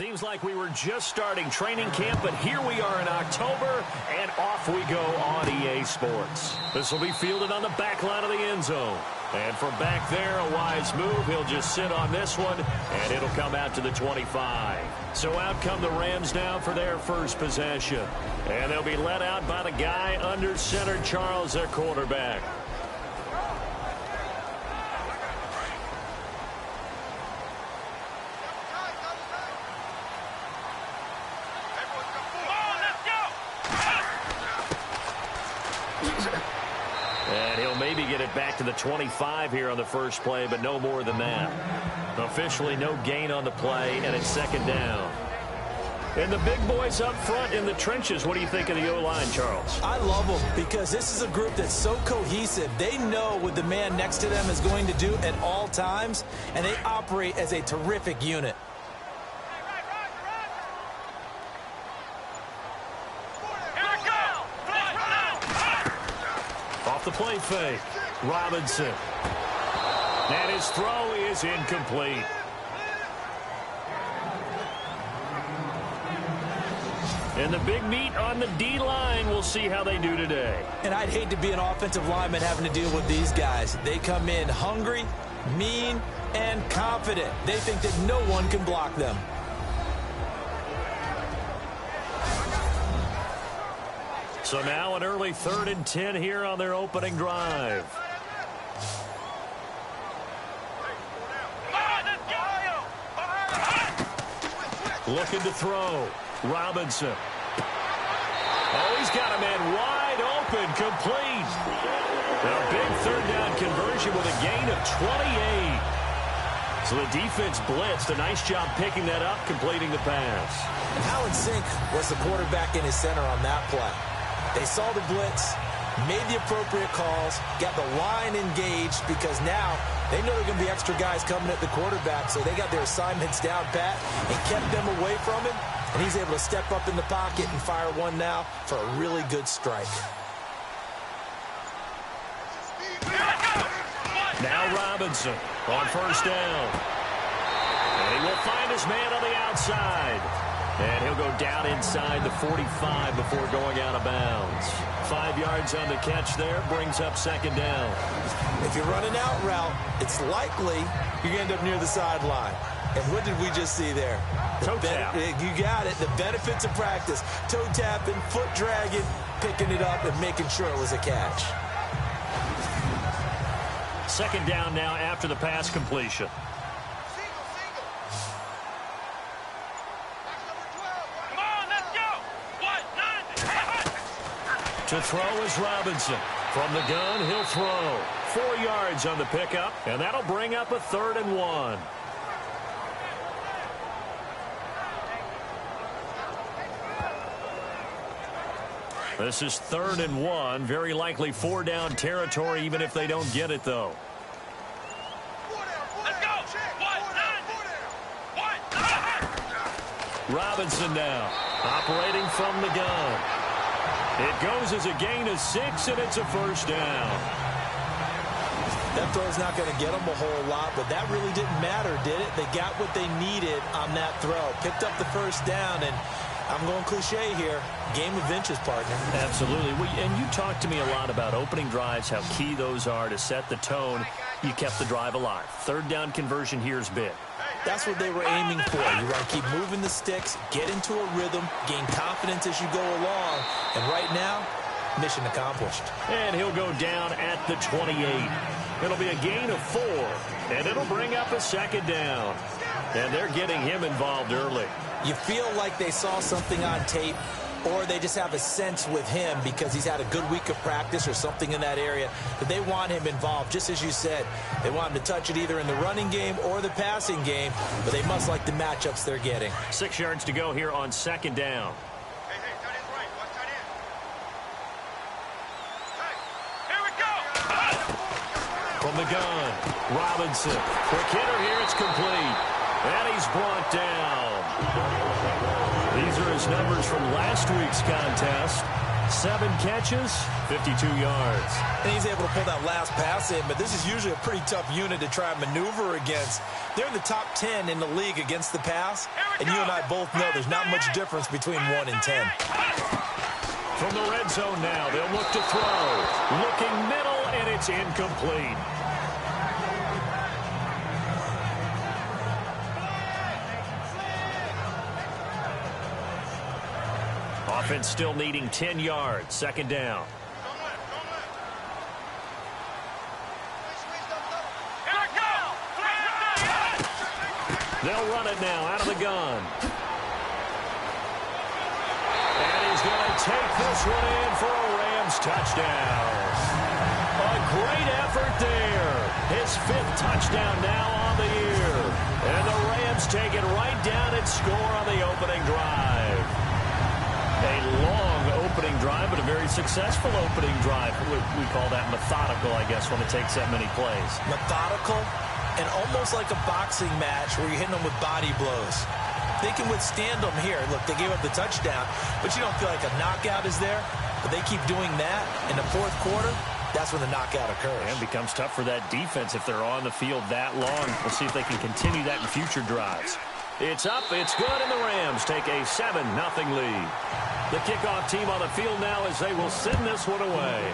Seems like we were just starting training camp, but here we are in October, and off we go on EA Sports. This will be fielded on the back line of the end zone. And from back there, a wise move. He'll just sit on this one, and it'll come out to the 25. So out come the Rams now for their first possession. And they'll be led out by the guy under center, Charles, their quarterback. And he'll maybe get it back to the 25 here on the first play, but no more than that. Officially no gain on the play, and it's second down. And the big boys up front in the trenches, what do you think of the O-line, Charles? I love them because this is a group that's so cohesive. They know what the man next to them is going to do at all times, and they operate as a terrific unit. The play fake. Robinson. And his throw is incomplete. And the big meat on the D-line, we'll see how they do today. And I'd hate to be an offensive lineman having to deal with these guys. They come in hungry, mean, and confident. They think that no one can block them. So now an early 3rd and 10 here on their opening drive. Looking to throw. Robinson. Oh, he's got a man wide open, complete. Now a big 3rd down conversion with a gain of 28. So the defense blitzed. A nice job picking that up, completing the pass. And how in sync was the quarterback in his center on that play? They saw the blitz, made the appropriate calls, got the line engaged because now they know there are going to be extra guys coming at the quarterback, so they got their assignments down pat and kept them away from him, and he's able to step up in the pocket and fire one now for a really good strike. Now Robinson on first down. And he will find his man on the outside. And he'll go down inside the 45 before going out of bounds. 5 yards on the catch there, brings up second down. If you're running out route, it's likely you're going to end up near the sideline. And what did we just see there? Toe tap. You got it. The benefits of practice. Toe tapping, foot dragging, picking it up, and making sure it was a catch. Second down now after the pass completion. To throw is Robinson. From the gun, he'll throw. 4 yards on the pickup, and that'll bring up a 3rd and 1. This is 3rd and 1. Very likely 4 down territory, even if they don't get it, though. Robinson now, operating from the gun. It goes as a gain of 6, and it's a first down. That throw's not going to get them a whole lot, but that really didn't matter, did it? They got what they needed on that throw. Picked up the first down, and I'm going cliche here. Game of inches, partner. Absolutely. And you talked to me a lot about opening drives, how key those are to set the tone. You kept the drive alive. 3rd down conversion here is big. That's what they were aiming for. You want to keep moving the sticks, get into a rhythm, gain confidence as you go along. And right now, mission accomplished. And he'll go down at the 28. It'll be a gain of 4, and it'll bring up a second down. And they're getting him involved early. You feel like they saw something on tape, or they just have a sense with him because he's had a good week of practice or something in that area that they want him involved. Just as you said, they want him to touch it either in the running game or the passing game, but they must like the matchups they're getting. 6 yards to go here on second down. From the gun, Robinson. Quick hitter here, it's complete. And he's brought down. These are his numbers from last week's contest. 7 catches, 52 yards. And he's able to pull that last pass in, but this is usually a pretty tough unit to try and maneuver against. They're in the top 10 in the league against the pass, and you and I both know there's not much difference between 1 and 10. From the red zone now, they'll look to throw. Looking middle, and it's incomplete. Offense still needing 10 yards. Second down. They'll run it now out of the gun. And he's going to take this one in for a Rams touchdown. A great effort there. His 5th touchdown now on the year. And the Rams take it right down and score on the opening drive. A long opening drive, but a very successful opening drive. We call that methodical, I guess, when it takes that many plays. Methodical and almost like a boxing match where you're hitting them with body blows. They can withstand them here. Look, they gave up the touchdown, but you don't feel like a knockout is there. But they keep doing that in the 4th quarter. That's when the knockout occurs. And it becomes tough for that defense if they're on the field that long. We'll see if they can continue that in future drives. It's up, it's good, and the Rams take a 7-0 lead. The kickoff team on the field now as they will send this one away.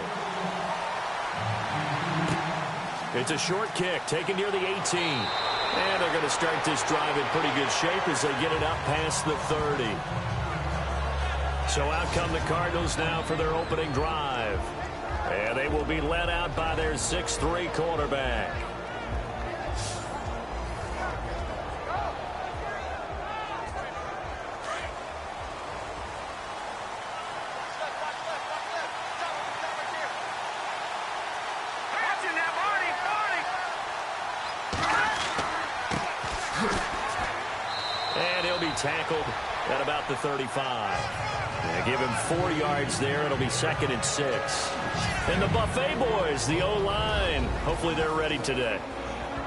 It's a short kick taken near the 18. And they're going to start this drive in pretty good shape as they get it up past the 30. So out come the Cardinals now for their opening drive. And they will be led out by their 6'3" quarterback. And he'll be tackled at about the 35. Give him 4 yards there. It'll be 2nd and 6. And the Buffet boys, the O-line, hopefully they're ready today.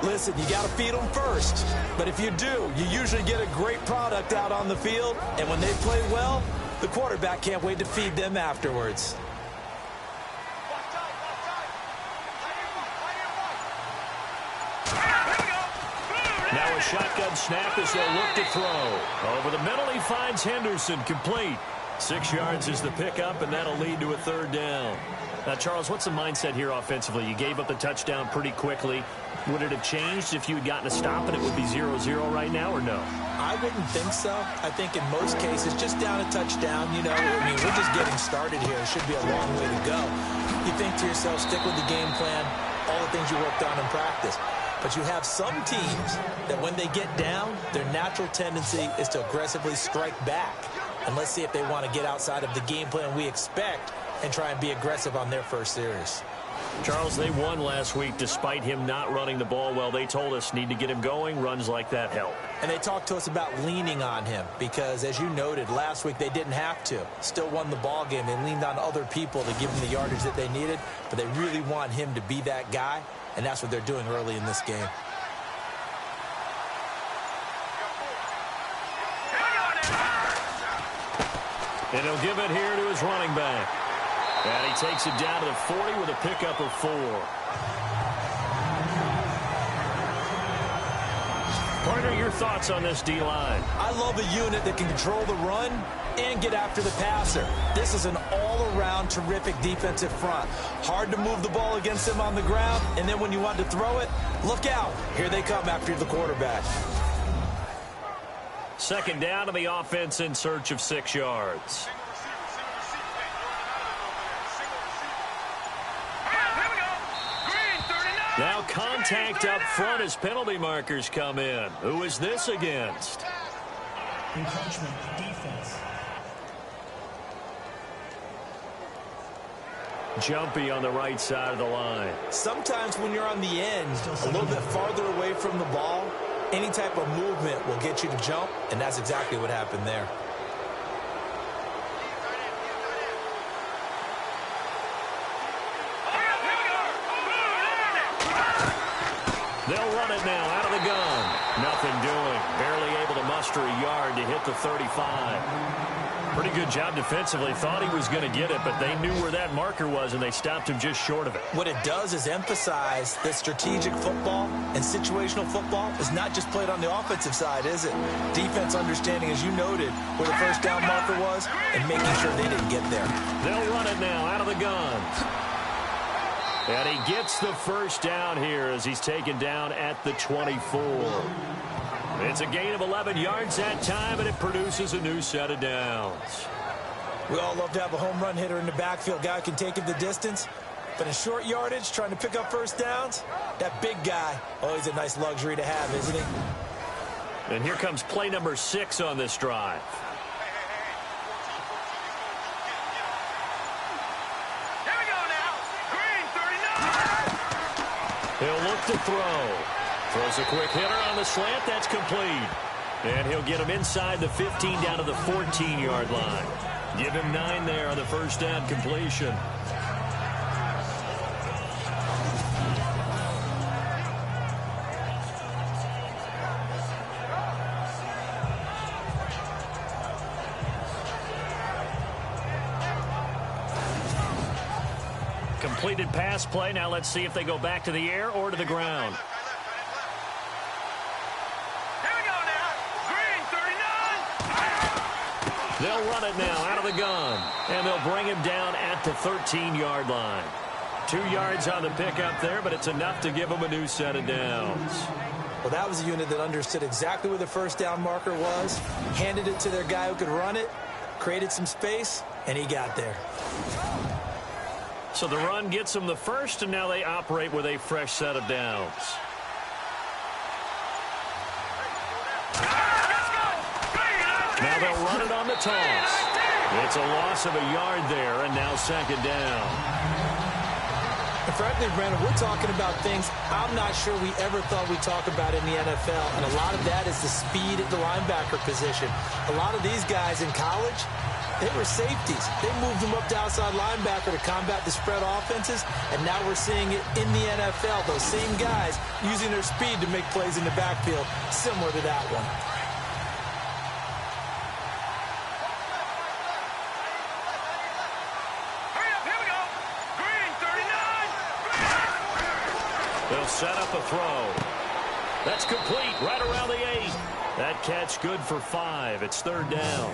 Listen, you got to feed them first. But if you do, you usually get a great product out on the field. And when they play well, the quarterback can't wait to feed them afterwards. Now a shotgun snap as they'll look to throw. Over the middle, he finds Henderson, complete. 6 yards is the pickup, and that'll lead to a 3rd down. Now, Charles, what's the mindset here offensively? You gave up the touchdown pretty quickly. Would it have changed if you had gotten a stop and it would be 0-0 right now, or no? I wouldn't think so. I think in most cases, just down a touchdown, you know, I mean, we're just getting started here. It should be a long way to go. You think to yourself, stick with the game plan, all the things you worked on in practice. But you have some teams that when they get down, their natural tendency is to aggressively strike back. And let's see if they want to get outside of the game plan we expect and try and be aggressive on their first series. Charles, they won last week despite him not running the ball well. They told us need to get him going. Runs like that help. And they talked to us about leaning on him because, as you noted, last week they didn't have to. Still won the ball game. They leaned on other people to give them the yardage that they needed, but they really want him to be that guy, and that's what they're doing early in this game. And he'll give it here to his running back. And he takes it down to the 40 with a pickup of 4. Partner, your thoughts on this D-line? I love a unit that can control the run and get after the passer. This is an all-around terrific defensive front. Hard to move the ball against them on the ground, and then when you want to throw it, look out. Here they come after the quarterback. 2nd down to the offense in search of 6 yards. Now contact up front as penalty markers come in. Who is this against? Encroachment defense. Jumpy on the right side of the line. Sometimes when you're on the end, a little bit farther away from the ball, any type of movement will get you to jump, and that's exactly what happened there. They'll run it now out of the gun. Nothing doing. Barely able to muster a yard to hit the 35. Pretty good job defensively. Thought he was going to get it, but they knew where that marker was, and they stopped him just short of it. What it does is emphasize that strategic football and situational football is not just played on the offensive side, is it? Defense understanding, as you noted, where the first down marker was and making sure they didn't get there. They'll run it now out of the gun. And he gets the first down here as he's taken down at the 24. It's a gain of 11 yards that time, and it produces a new set of downs. We all love to have a home run hitter in the backfield. Guy can take it the distance. But in short yardage, trying to pick up first downs, that big guy, always a nice luxury to have, isn't he? And here comes play number 6 on this drive. Here we go now. Green 39. He'll look to throw. Throws a quick hitter on the slant. That's complete. And he'll get him inside the 15 down to the 14-yard line. Give him 9 there on the first down completion. Completed pass play. Now let's see if they go back to the air or to the ground. They'll run it now out of the gun, and they'll bring him down at the 13-yard line. 2 yards on the pickup there, but it's enough to give him a new set of downs. Well, that was a unit that understood exactly where the first down marker was, handed it to their guy who could run it, created some space, and he got there. So the run gets them the first, and now they operate with a fresh set of downs. Now they'll run it on the toss. It's a loss of a yard there, and now second down. And frankly, Brandon, we're talking about things I'm not sure we ever thought we'd talk about in the NFL, and a lot of that is the speed at the linebacker position. A lot of these guys in college, they were safeties. They moved them up to outside linebacker to combat the spread offenses, and now we're seeing it in the NFL. Those same guys using their speed to make plays in the backfield, similar to that one. They'll set up a throw. That's complete right around the 8. That catch good for 5. It's third down.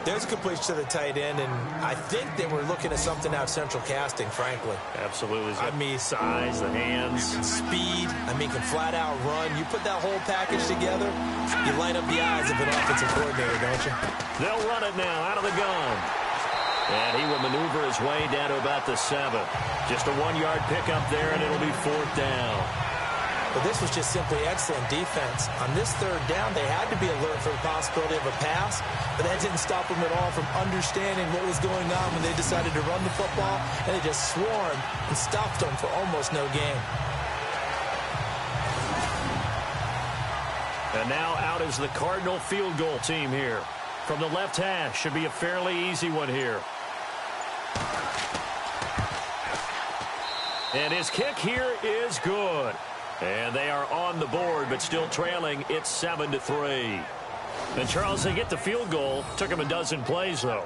There's a completion to the tight end, and I think they were looking at something out of central casting, frankly. Absolutely. I mean, size, the hands. Speed, can flat out run. You put that whole package together, you light up the eyes of an offensive coordinator, don't you? They'll run it now out of the gun. And he will maneuver his way down to about the 7. Just a 1-yard pickup there, and it'll be fourth down. But this was just simply excellent defense. On this third down, they had to be alert for the possibility of a pass, but that didn't stop them at all from understanding what was going on when they decided to run the football, and they just swarmed and stopped them for almost no gain. And now out is the Cardinal field goal team here. From the left hash, should be a fairly easy one here. And his kick here is good. And they are on the board, but still trailing. It's 7-3. And, Charles, they get the field goal. Took them a dozen plays, though.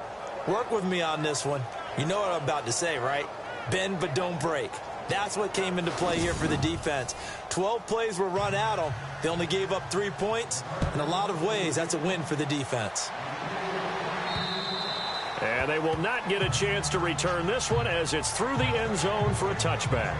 Work with me on this one. You know what I'm about to say, right? Bend but don't break. That's what came into play here for the defense. 12 plays were run at them. They only gave up 3 points. In a lot of ways, that's a win for the defense. And they will not get a chance to return this one as it's through the end zone for a touchback.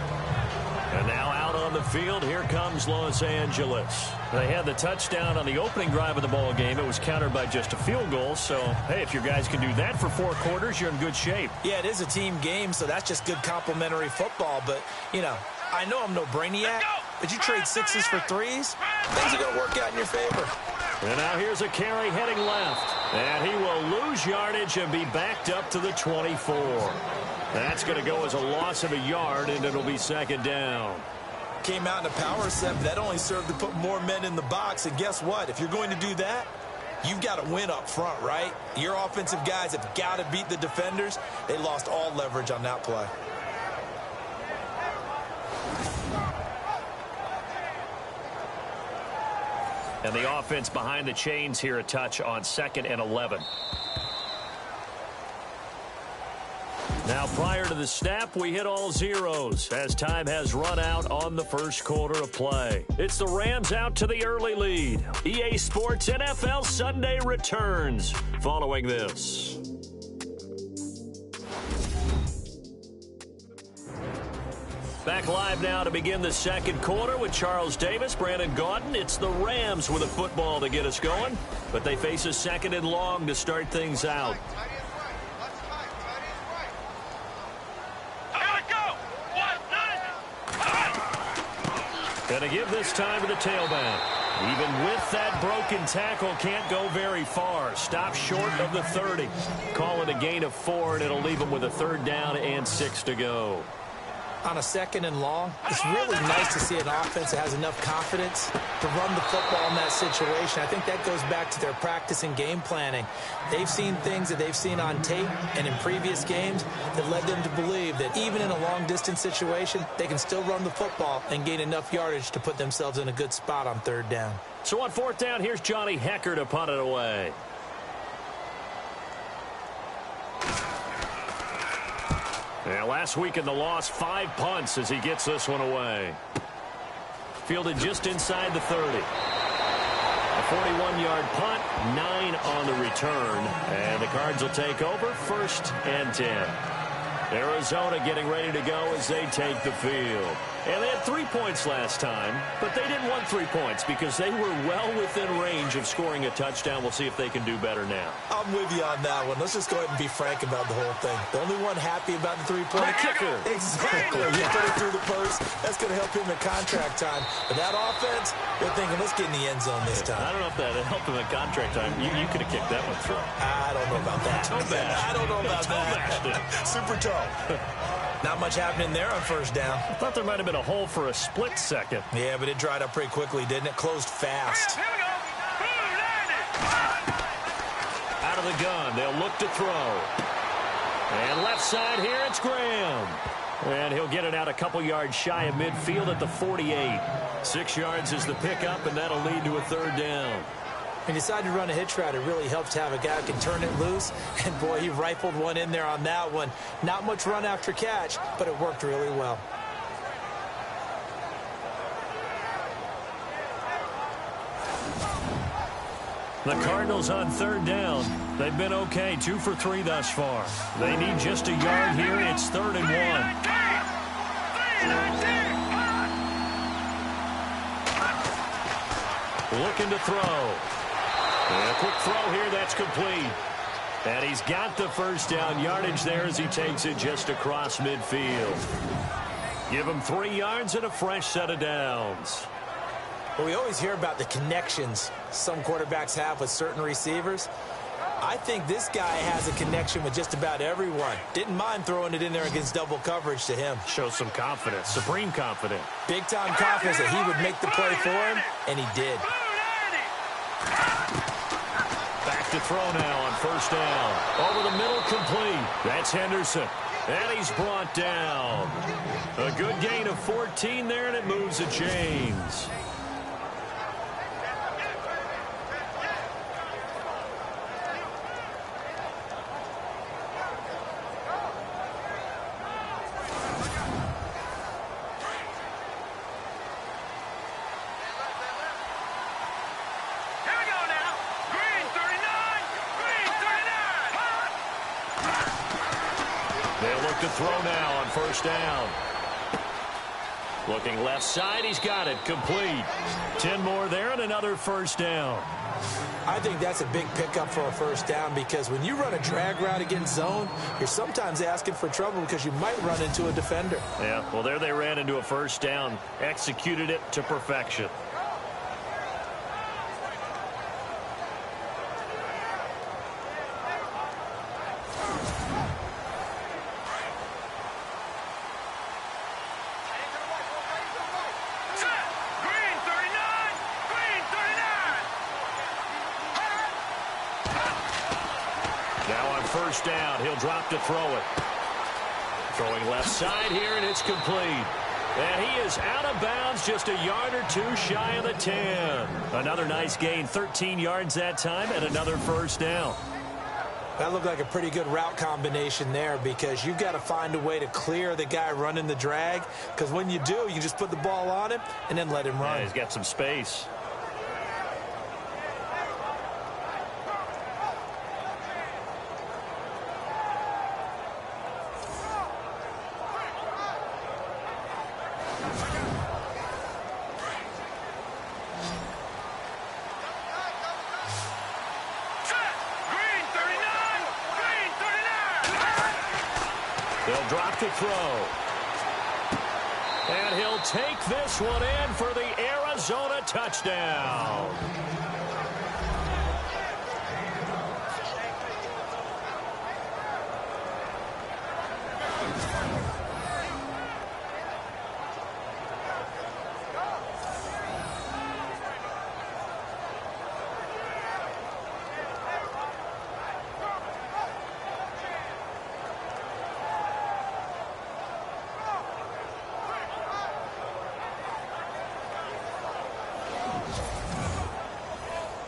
And now out on the field, here comes Los Angeles. They had the touchdown on the opening drive of the ball game. It was countered by just a field goal. So, hey, if your guys can do that for 4 quarters, you're in good shape. Yeah, it is a team game, so that's just good complementary football. But, I know I'm no brainiac, but you trade 6s for 3s, things are going to work out in your favor. And now here's a carry heading left. And he will lose yardage and be backed up to the 24. That's going to go as a loss of a yard, and it'll be second down. Came out in a power set, but that only served to put more men in the box. And guess what? If you're going to do that, you've got to win up front, right? Your offensive guys have got to beat the defenders. They lost all leverage on that play. And the offense behind the chains here a touch on 2nd and 11. Now, prior to the snap, we hit all zeros as time has run out on the first quarter of play. It's the Rams out to the early lead. EA Sports NFL Sunday returns following this. Back live now to begin the second quarter with Charles Davis, Brandon Gaudin. It's the Rams with a football to get us going, but they face a 2nd and long to start things out. Going to give this time to the tailback. Even with that broken tackle, can't go very far. Stop short of the 30. Call it a gain of 4, and it'll leave him with a 3rd down and 6 to go. On a 2nd and long, it's really nice to see an offense that has enough confidence to run the football in that situation. I think that goes back to their practice and game planning. They've seen things that they've seen on tape and in previous games that led them to believe that even in a long-distance situation, they can still run the football and gain enough yardage to put themselves in a good spot on 3rd down. So on 4th down, here's Johnny Hecker to punt it away. Yeah, last week in the loss, 5 punts as he gets this one away. Fielded just inside the 30. A 41-yard punt, 9 on the return. And the Cards will take over 1st and 10. Arizona getting ready to go as they take the field. And they had 3 points last time, but they didn't want 3 points because they were well within range of scoring a touchdown. We'll see if they can do better now. I'm with you on that one. Let's just go ahead and be frank about the whole thing. The only one happy about the 3-point kicker. Exactly. You put it through the post. That's going to help him in contract time. But that offense, they're thinking, let's get in the end zone this time. I don't know if that helped him in contract time. You could have kicked that one through. I don't know about that. I don't know about that. Super toe. Not much happening there on 1st down. I thought there might have been a hole for a split second. Yeah, but it dried up pretty quickly, didn't it? Closed fast. Here we go. Out of the gun, they'll look to throw. And left side here, it's Graham. And he'll get it out a couple yards shy of midfield at the 48. 6 yards is the pickup, and that'll lead to a 3rd down. He decided to run a hitch route. It really helps to have a guy who can turn it loose. And, boy, he rifled one in there on that one. Not much run after catch, but it worked really well. The Cardinals on 3rd down. They've been okay, 2 for 3 thus far. They need just a yard here. It's 3rd and 1. Looking to throw. And a quick throw here, that's complete. And he's got the 1st down yardage there as he takes it just across midfield. Give him 3 yards and a fresh set of downs. Well, we always hear about the connections some quarterbacks have with certain receivers. I think this guy has a connection with just about everyone. Didn't mind throwing it in there against double coverage to him. Shows some confidence, supreme confidence. Big-time confidence that he would make the play for him, and he did. Back to throw now on 1st down. Over the middle, complete. That's Henderson. And he's brought down. A good gain of 14 there, and it moves the chains. To throw now on 1st down. Looking left side, he's got it complete. 10 more there and another 1st down. I think that's a big pickup for a 1st down because when you run a drag route against zone, you're sometimes asking for trouble because you might run into a defender. Yeah, well, there they ran into a 1st down, executed it to perfection. Down, he'll drop to throw it. Throwing left side here, and it's complete. And he is out of bounds, just a yard or two shy of the 10. Another nice gain, 13 yards that time, and another first down. That looked like a pretty good route combination there, because you've got to find a way to clear the guy running the drag, because when you do, you just put the ball on him and then let him run. Yeah, he's got some space. They'll drop to throw. And he'll take this one in for the Arizona touchdown.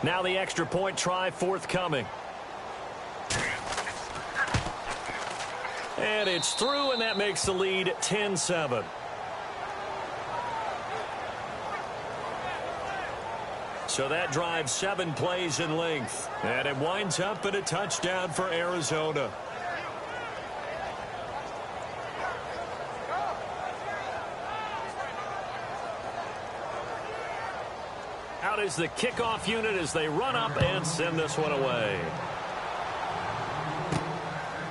Now the extra point try forthcoming. And it's through, and that makes the lead 10-7. So that drives 7 plays in length. And it winds up in a touchdown for Arizona. Out is the kickoff unit as they run up and send this one away.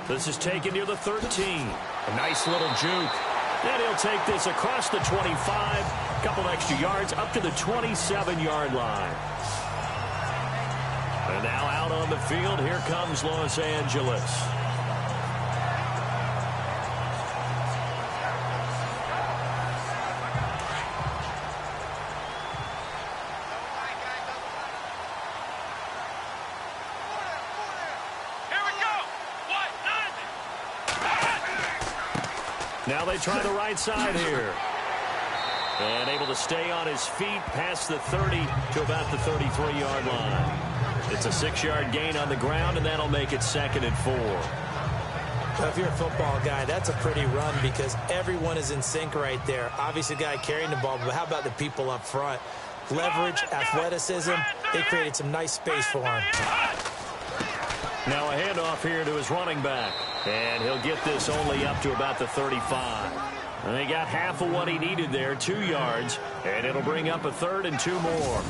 This is taken near the 13. A nice little juke. And he'll take this across the 25. A couple extra yards up to the 27-yard line. And now out on the field, here comes Los Angeles. Now they try the right side here. And able to stay on his feet past the 30 to about the 33-yard line. It's a 6-yard gain on the ground, and that'll make it 2nd and 4. Well, if you're a football guy, that's a pretty run because everyone is in sync right there. Obviously, the guy carrying the ball, but how about the people up front? Leverage, athleticism, they created some nice space for him. Now a handoff here to his running back. And he'll get this only up to about the 35. And he got half of what he needed there, 2 yards. And it'll bring up a 3rd and 2 more.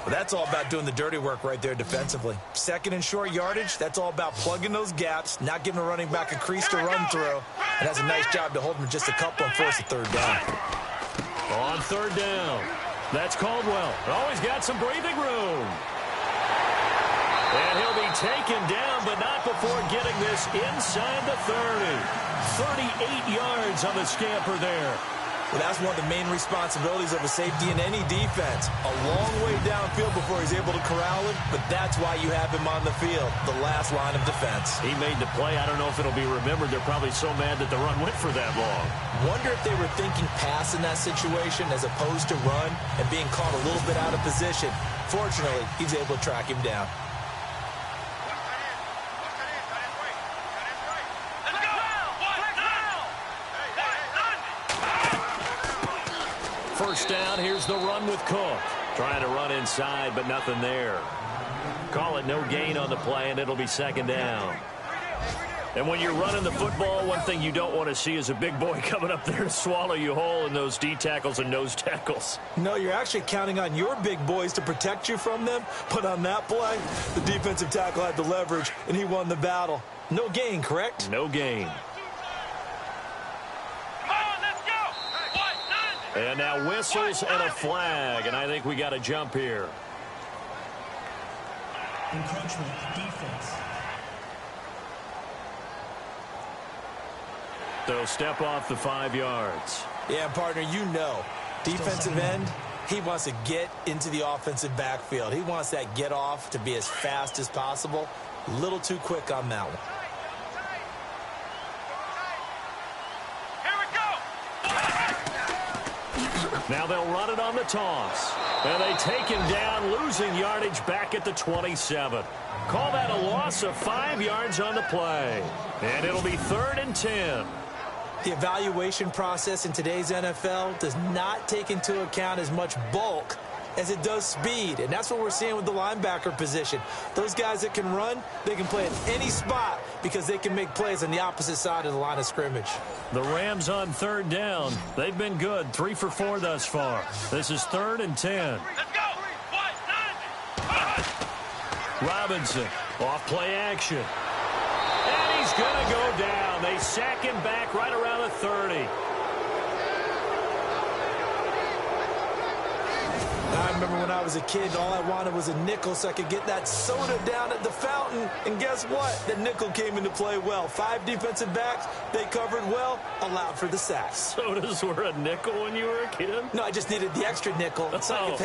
Well, that's all about doing the dirty work right there defensively. 2nd and short yardage, that's all about plugging those gaps, not giving a running back a crease to run through. And that's a nice job to hold him just a couple on 1st and 3rd down. On 3rd down, that's Caldwell. Always got some breathing room. And he'll be taken down, but not before getting this inside the 30. 38 yards on the scamper there. Well, that's one of the main responsibilities of a safety in any defense. A long way downfield before he's able to corral him, but that's why you have him on the field, the last line of defense. He made the play. I don't know if it'll be remembered. They're probably so mad that the run went for that long. Wonder if they were thinking pass in that situation as opposed to run and being caught a little bit out of position. Fortunately, he's able to track him down. First down, here's the run with Cook. Trying to run inside, but nothing there. Call it no gain on the play, and it'll be 2nd down. And when you're running the football, one thing you don't want to see is a big boy coming up there to swallow you whole in those D tackles and nose tackles. No, you're actually counting on your big boys to protect you from them, but on that play, the defensive tackle had the leverage, and he won the battle. No gain, correct? No gain. And now whistles and a flag, and I think we got a jump here. Encroachment defense. So step off the 5 yards. Yeah, partner, you know, defensive end, he wants to get into the offensive backfield. He wants that get off to be as fast as possible. A little too quick on that one. Here we go. Now they'll run it on the toss. And they take him down, losing yardage back at the 27. Call that a loss of 5 yards on the play. And it'll be 3rd and 10. The evaluation process in today's NFL does not take into account as much bulk as it does speed. And that's what we're seeing with the linebacker position. Those guys that can run, they can play at any spot because they can make plays on the opposite side of the line of scrimmage. The Rams on 3rd down. They've been good, 3 for 4 thus far. This is 3rd and 10. Let's go. Robinson, off play action. And he's going to go down. They sack him back right around the 30. I remember when I was a kid, all I wanted was a nickel so I could get that soda down at the fountain. And guess what? The nickel came into play well. 5 defensive backs, they covered well, allowed for the sacks. Sodas were a nickel when you were a kid? No, I just needed the extra nickel so I could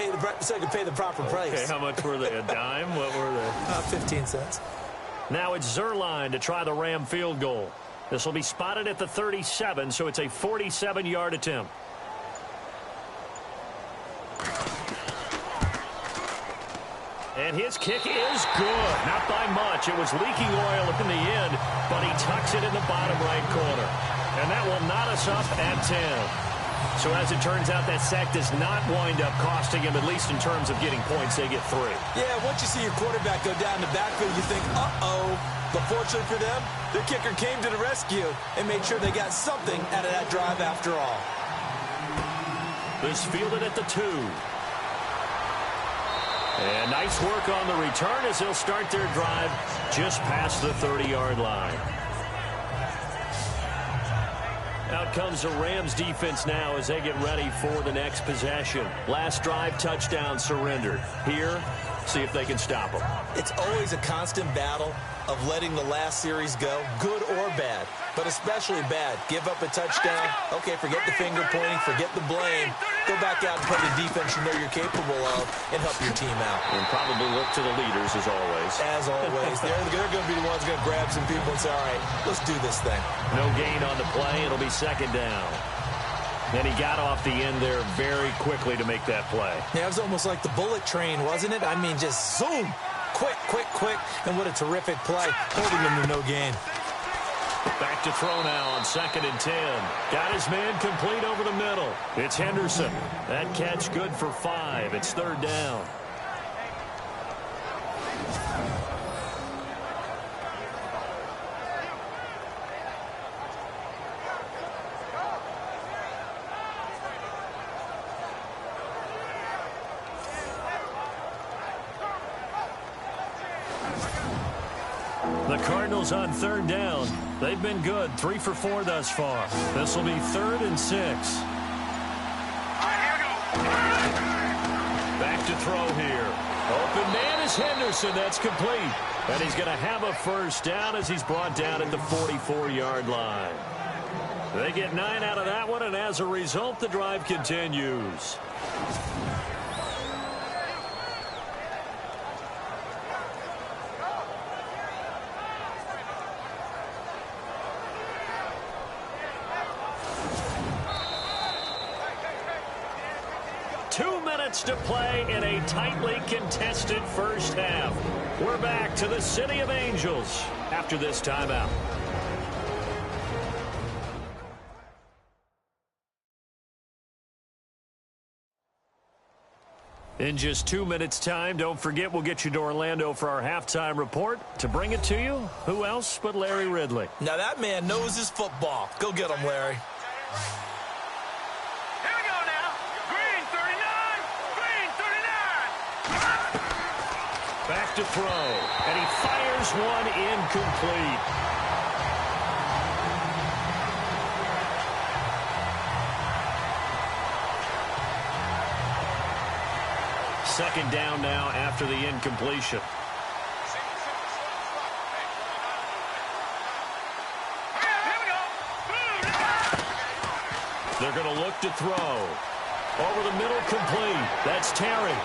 pay the proper price. Okay, how much were they? A dime? What were they? 15 cents. Now it's Zerline to try the Ram field goal. This will be spotted at the 37, so it's a 47-yard attempt. And his kick is good. Not by much. It was leaking oil in the end, but he tucks it in the bottom right corner. And that will knot us up at 10. So as it turns out, that sack does not wind up costing him, at least in terms of getting points. They get 3. Yeah, once you see your quarterback go down the backfield, you think, uh-oh. But fortunately for them, the kicker came to the rescue and made sure they got something out of that drive after all. This fielded at the 2. And nice work on the return as they'll start their drive just past the 30-yard line. Out comes the Rams defense now as they get ready for the next possession. Last drive, touchdown surrendered. Here, see if they can stop them. It's always a constant battle of letting the last series go, good or bad, but especially bad. Give up a touchdown. Okay, forget the finger pointing, forget the blame. Go back out and play the defense you know you're capable of and help your team out. And probably look to the leaders as always. As always. They're going to be the ones going to grab some people and say, all right, let's do this thing. No gain on the play. It'll be 2nd down. And he got off the end there very quickly to make that play. Yeah, it was almost like the bullet train, wasn't it? I mean, just zoom. Quick, quick, quick. And what a terrific play, holding them to no gain. Back to throw now on 2nd and 10. Got his man complete over the middle. It's Henderson. That catch good for 5. It's 3rd down. The Cardinals on 3rd down. They've been good, 3 for 4 thus far. This will be 3rd and 6. Back to throw here. Open man is Henderson. That's complete. And he's going to have a 1st down as he's brought down at the 44-yard line. They get 9 out of that one, and as a result, the drive continues. To play in a tightly contested first half. We're back to the City of Angels after this timeout. In just 2 minutes' time, don't forget we'll get you to Orlando for our halftime report. To bring it to you, who else but Larry Ridley? Now that man knows his football. Go get him, Larry. Back to throw, and he fires one incomplete. Second down now after the incompletion. They're going to look to throw. Over the middle, complete. That's Terry.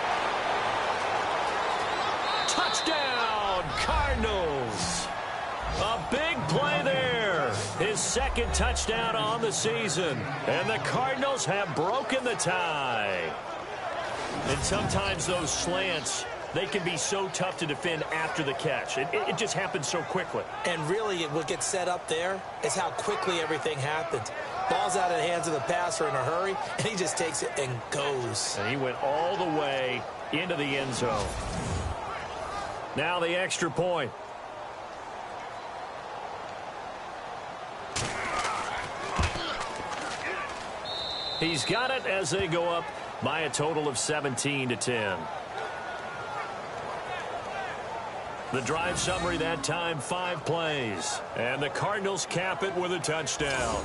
Touchdown, Cardinals. A big play there. His second touchdown on the season. And the Cardinals have broken the tie. And sometimes those slants, they can be so tough to defend after the catch. It just happens so quickly. And really, what gets set up there is how quickly everything happens. Ball's out of the hands of the passer in a hurry, and he just takes it and goes. And he went all the way into the end zone. Now the extra point. He's got it as they go up by a total of 17-10. The drive summary that time, 5 plays. And the Cardinals cap it with a touchdown.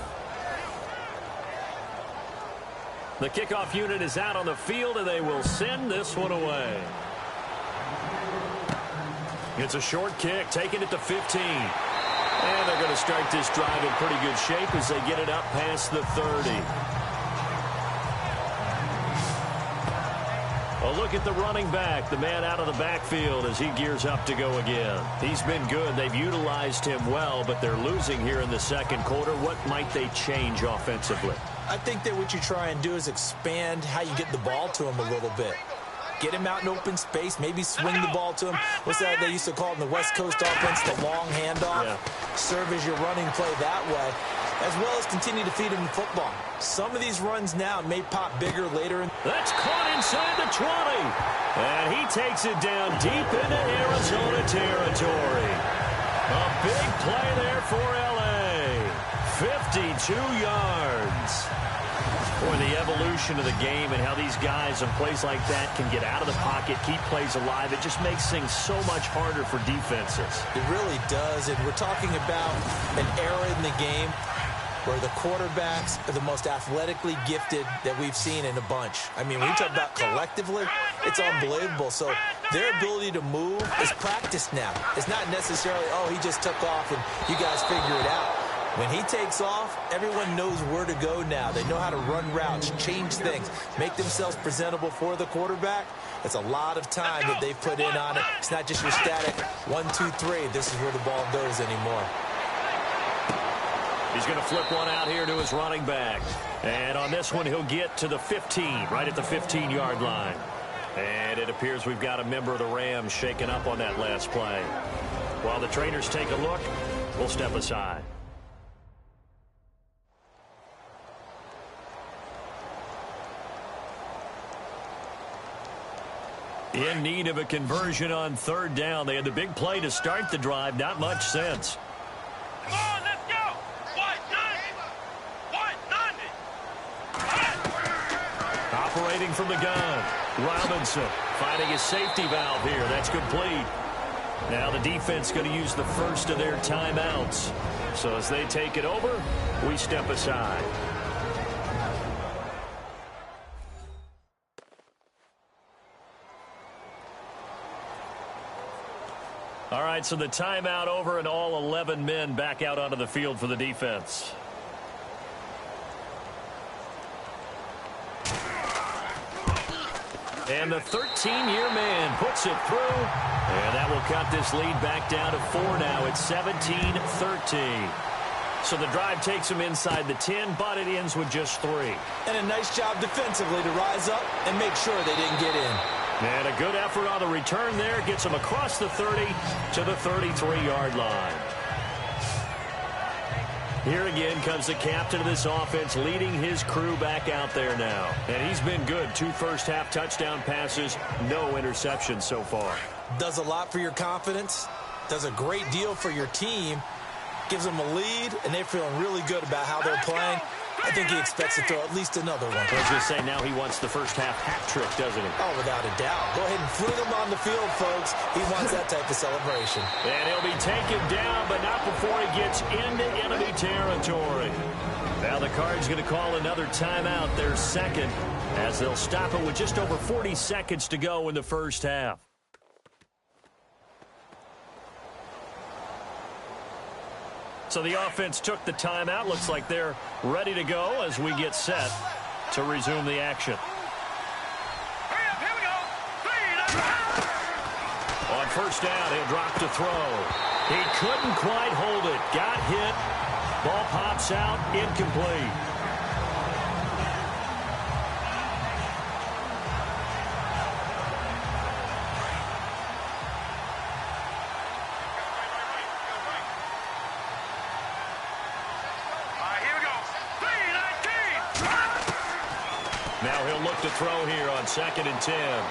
The kickoff unit is out on the field, and they will send this one away. It's a short kick, taking it to 15. And they're going to start this drive in pretty good shape as they get it up past the 30. A look at the running back, the man out of the backfield as he gears up to go again. He's been good. They've utilized him well, but they're losing here in the second quarter. What might they change offensively? I think that what you try and do is expand how you get the ball to him a little bit. Get him out in open space, maybe swing the ball to him. What's that they used to call it in the West Coast offense, the long handoff? Yeah. Serve as your running play that way, as well as continue to feed him the football. Some of these runs now may pop bigger later. That's caught inside the 20. And he takes it down deep into Arizona territory. A big play there for L.A. 52 yards. Boy, the evolution of the game and how these guys on plays like that can get out of the pocket, keep plays alive, it just makes things so much harder for defenses. It really does, and we're talking about an era in the game where the quarterbacks are the most athletically gifted that we've seen in a bunch. I mean, when you talk about collectively, it's unbelievable. So their ability to move is practiced now. It's not necessarily, oh, he just took off and you guys figure it out. When he takes off, everyone knows where to go now. They know how to run routes, change things, make themselves presentable for the quarterback. It's a lot of time that they've put in on it. It's not just your static 1, 2, 3. This is where the ball goes anymore. He's going to flip one out here to his running back. And on this one, he'll get to the 15, right at the 15-yard line. And it appears we've got a member of the Rams shaken up on that last play. While the trainers take a look, we'll step aside. In need of a conversion on third down. They had the big play to start the drive. Not much sense. Come on, let's go. White Sunday. Operating from the gun. Robinson finding his safety valve here. That's complete. Now the defense going to use the first of their timeouts. So as they take it over, we step aside. All right, so the timeout over and all 11 men back out onto the field for the defense. And the 13-year man puts it through. And that will cut this lead back down to 4 now. It's 17-13. So the drive takes them inside the 10, but it ends with just 3. And a nice job defensively to rise up and make sure they didn't get in. And a good effort on the return there. Gets them across the 30 to the 33-yard line. Here again comes the captain of this offense leading his crew back out there now. And he's been good. 2 first-half touchdown passes, no interceptions so far. Does a lot for your confidence. Does a great deal for your team. Gives them a lead, and they're feeling really good about how they're playing. I think he expects to throw at least another one. I was going to say, now he wants the first-half hat trick, doesn't he? Oh, without a doubt. Go ahead and fling him on the field, folks. He wants that type of celebration. And he'll be taken down, but not before he gets into enemy territory. Now the Cards going to call another timeout, their second, as they'll stop it with just over 40 seconds to go in the first half. So the offense took the timeout. Looks like they're ready to go as we get set to resume the action. Hurry up, here we go. 3, On first down, he'll drop to throw. He couldn't quite hold it. Got hit. Ball pops out, incomplete. Now he'll look to throw here on 2nd and 10.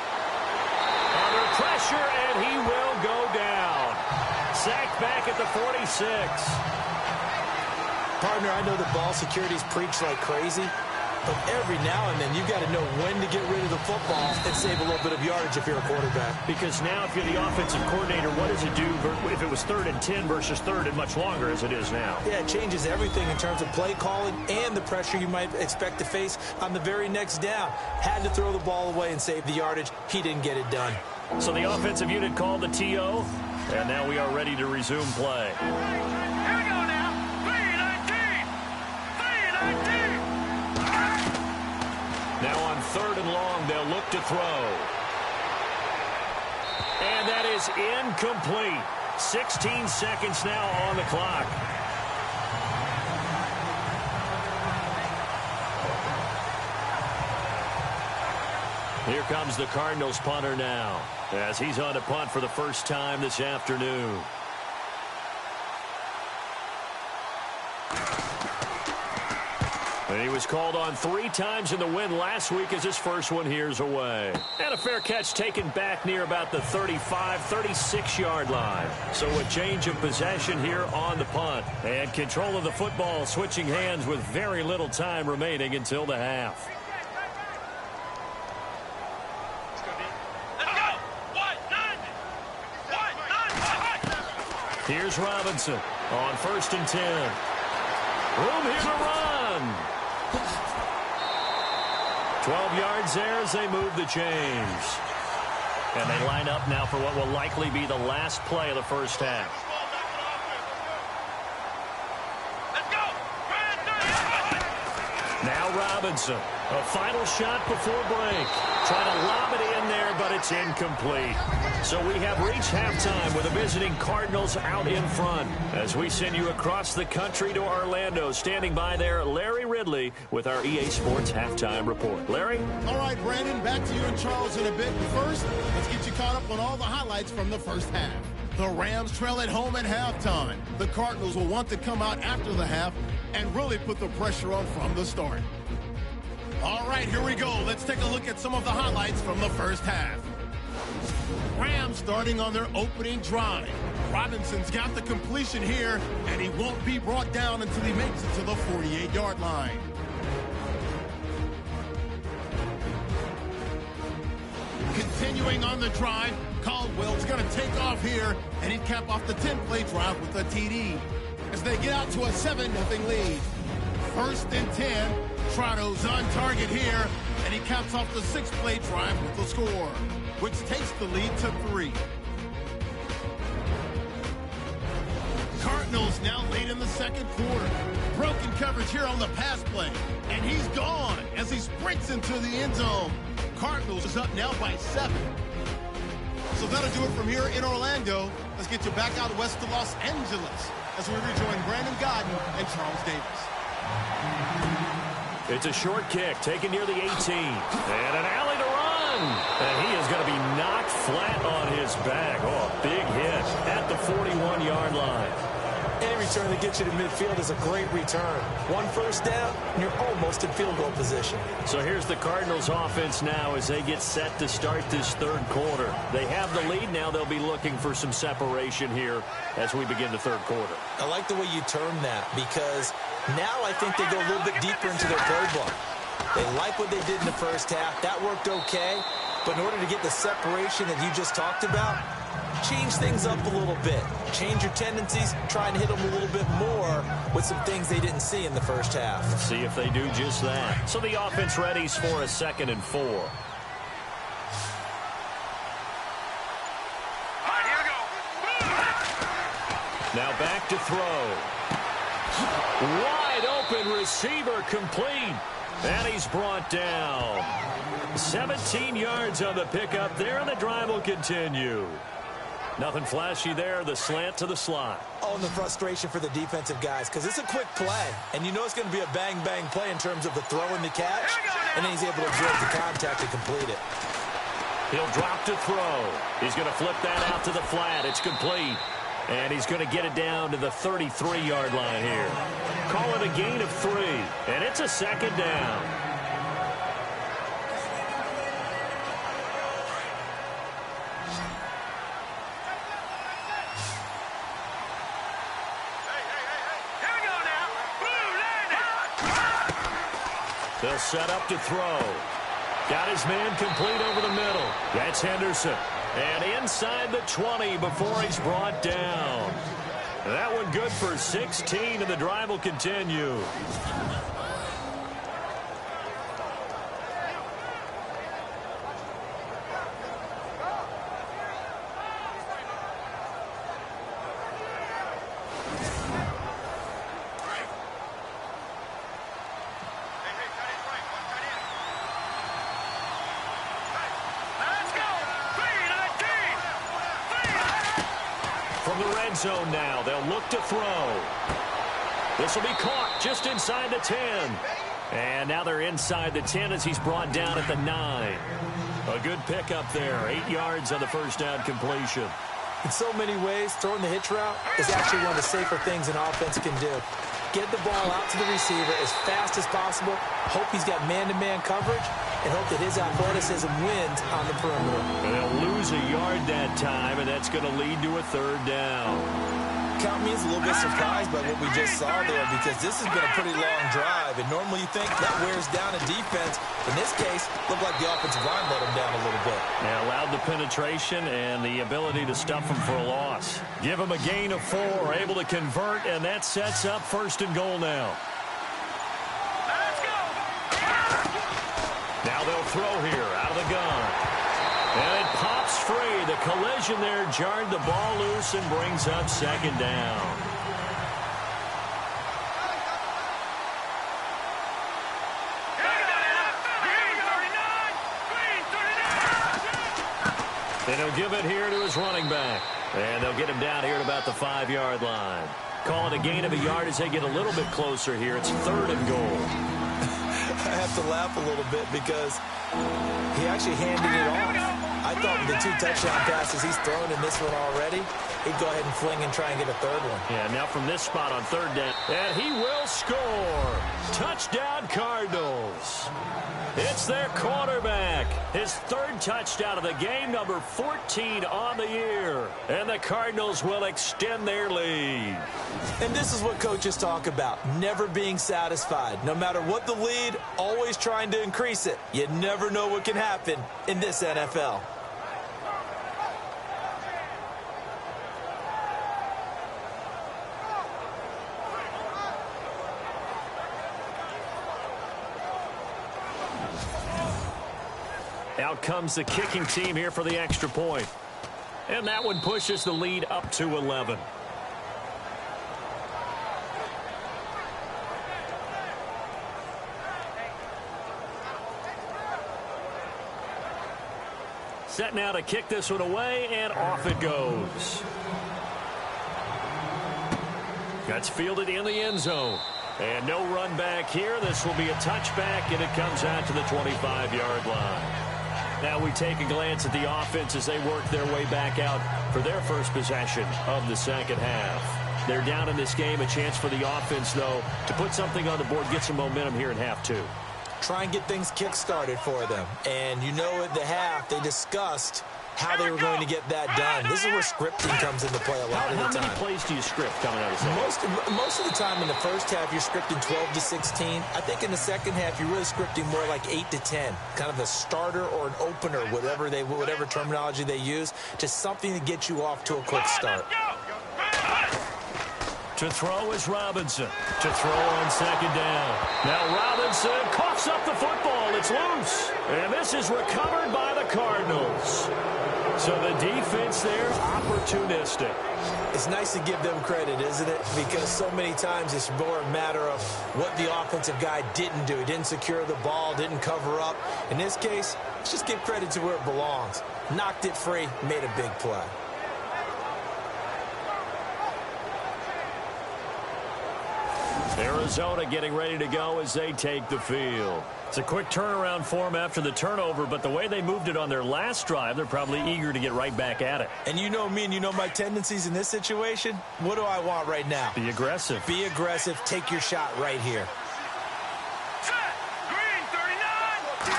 Under pressure, and he will go down. Sacked back at the 46. Partner, I know the ball security's preached like crazy, but every now and then you've got to know when to get rid of the football and save a little bit of yardage if you're a quarterback. Because now if you're the offensive coordinator, what does it do if it was 3rd and 10 versus 3rd and much longer as it is now? Yeah, it changes everything in terms of play calling and the pressure you might expect to face on the very next down. Had to throw the ball away and save the yardage. He didn't get it done. So the offensive unit called the TO, and now we are ready to resume play. Here we go now. 3-19. 3-19. Now on 3rd and long, they'll look to throw. And that is incomplete. 16 seconds now on the clock. Here comes the Cardinals punter now, as he's on to punt for the first time this afternoon. And he was called on 3 times in the win last week as his first one here's away. And a fair catch taken back near about the 35, 36-yard line. So a change of possession here on the punt. And control of the football switching hands with very little time remaining until the half. Here's Robinson on 1st and 10. Room here to run. 12 yards there as they move the chains. And they line up now for what will likely be the last play of the first half. Now Robinson, a final shot before break. Trying to lob it in there, but it's incomplete. So we have reached halftime with the visiting Cardinals out in front. As we send you across the country to Orlando, standing by there, Larry Ridley with our EA Sports Halftime Report. Larry? All right, Brandon, back to you and Charles in a bit. But first, let's get you caught up on all the highlights from the first half. The Rams trail at home at halftime. The Cardinals will want to come out after the half and really put the pressure on from the start. All right, here we go. Let's take a look at some of the highlights from the first half. Rams starting on their opening drive. Robinson's got the completion here, and he won't be brought down until he makes it to the 48-yard line. Continuing on the drive, Caldwell's going to take off here, and he'd cap off the 10-play drive with a TD. As they get out to a 7-0 lead. 1st and 10. Trott's on target here, and he caps off the 6-play drive with the score, which takes the lead to 3. Cardinals now late in the second quarter. Broken coverage here on the pass play, and he's gone as he sprints into the end zone. Cardinals is up now by 7. So that'll do it from here in Orlando. Let's get you back out west to Los Angeles as we rejoin Brandon Godden and Charles Davis. It's a short kick taken near the 18. And an alley to run. And he is going to be knocked flat on his back. Oh, a big hit at the 41-yard line. Any return that gets you to midfield is a great return. 1 first down, and you're almost in field goal position. So here's the Cardinals offense now as they get set to start this third quarter. They have the lead now. They'll be looking for some separation here as we begin the third quarter. I like the way you term that because now I think they go a little bit deeper into their playbook. They like what they did in the first half. That worked okay. But in order to get the separation that you just talked about, change things up a little bit. Change your tendencies, try and hit them a little bit more with some things they didn't see in the first half. See if they do just that. So the offense readies for a 2nd and 4. All right, here we go. Now back to throw. Wide open receiver complete. And he's brought down. 17 yards on the pickup there, and the drive will continue. Nothing flashy there, the slant to the slot. Oh, and the frustration for the defensive guys, because it's a quick play, and you know it's going to be a bang-bang play in terms of the throw and the catch, and then he's able to absorb the contact and complete it. He'll drop to throw. He's going to flip that out to the flat. It's complete. And he's going to get it down to the 33-yard line here. Call it a gain of 3, and it's a second down. They'll set up to throw. Got his man complete over the middle. That's Henderson. And inside the 20 before he's brought down. That one good for 16, and the drive will continue. Zone now. They'll look to throw. This will be caught just inside the 10. And now they're inside the 10 as he's brought down at the 9. A good pickup there. 8 yards on the first down completion. In so many ways, throwing the hitch route is actually one of the safer things an offense can do. Get the ball out to the receiver as fast as possible, hope he's got man-to-man coverage, and hope that his athleticism wins on the perimeter. They'll lose a yard that time, and that's going to lead to a third down. Count me as a little bit surprised by what we just saw there, because this has been a pretty long drive, and normally you think that wears down a defense. In this case, looked like the offensive line let him down a little bit. They allowed the penetration and the ability to stuff him for a loss. Give him a gain of 4, able to convert, and that sets up first and goal now. Now they'll throw here out of the gun. And it pops free. The collision there jarred the ball loose and brings up second down. And he'll give it here to his running back. And they'll get him down here at about the 5-yard line. Call it a gain of a yard as they get a little bit closer here. It's third and goal. I have to laugh a little bit because he actually handed it off. I thought with the 2 touchdown passes he's thrown in this one already, he'd go ahead and fling and try and get a third one. Yeah, now from this spot on third down. And he will score. Touchdown, Cardinals. It's their quarterback. His 3rd touchdown of the game, number 14 on the year. And the Cardinals will extend their lead. And this is what coaches talk about, never being satisfied. No matter what the lead, always trying to increase it. You never know what can happen in this NFL. Out comes the kicking team here for the extra point. And that one pushes the lead up to 11. Set now to kick this one away, and off it goes. That's fielded in the end zone. And no run back here. This will be a touchback, and it comes out to the 25-yard line. Now we take a glance at the offense as they work their way back out for their first possession of the second half. They're down in this game. A chance for the offense, though, to put something on the board, get some momentum here in half 2. Try and get things kick-started for them. And you know at the half they discussed how they were going to get that done. This is where scripting comes into play a lot of the time. How many plays do you script coming out of the second? Most of the time in the first half, you're scripting 12 to 16. I think in the second half, you're really scripting more like 8 to 10. Kind of a starter or an opener, whatever terminology they use, just something to get you off to a quick start. To throw is Robinson. To throw on second down. Now Robinson coughs up the football. It's loose. And this is recovered by the Cardinals. So the defense there, opportunistic. It's nice to give them credit, isn't it? Because so many times it's more a matter of what the offensive guy didn't do. He didn't secure the ball, didn't cover up. In this case, let's just give credit to where it belongs. Knocked it free, made a big play. Arizona getting ready to go as they take the field. It's a quick turnaround for them after the turnover, but the way they moved it on their last drive, they're probably eager to get right back at it. And you know me and you know my tendencies in this situation. What do I want right now? Be aggressive. Be aggressive. Take your shot right here. Green 39.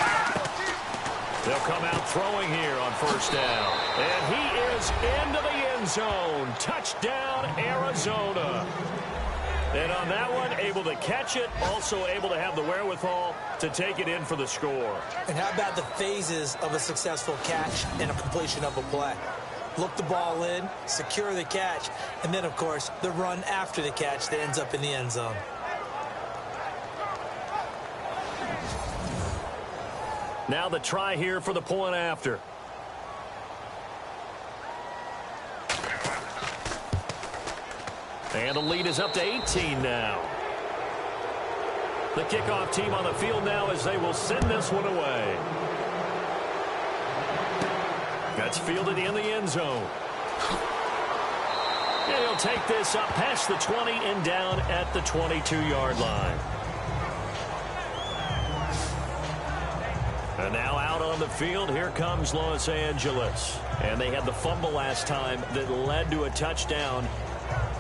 They'll come out throwing here on first down. And he is into the end zone. Touchdown, Arizona. And on that one, able to catch it, also able to have the wherewithal to take it in for the score. And how about the phases of a successful catch and a completion of a play? Look the ball in, secure the catch, and then, of course, the run after the catch that ends up in the end zone. Now the try here for the point after. And the lead is up to 18 now. The kickoff team on the field now as they will send this one away. That's fielded in the end zone. And he'll take this up past the 20 and down at the 22-yard line. And now out on the field, here comes Los Angeles. And they had the fumble last time that led to a touchdown.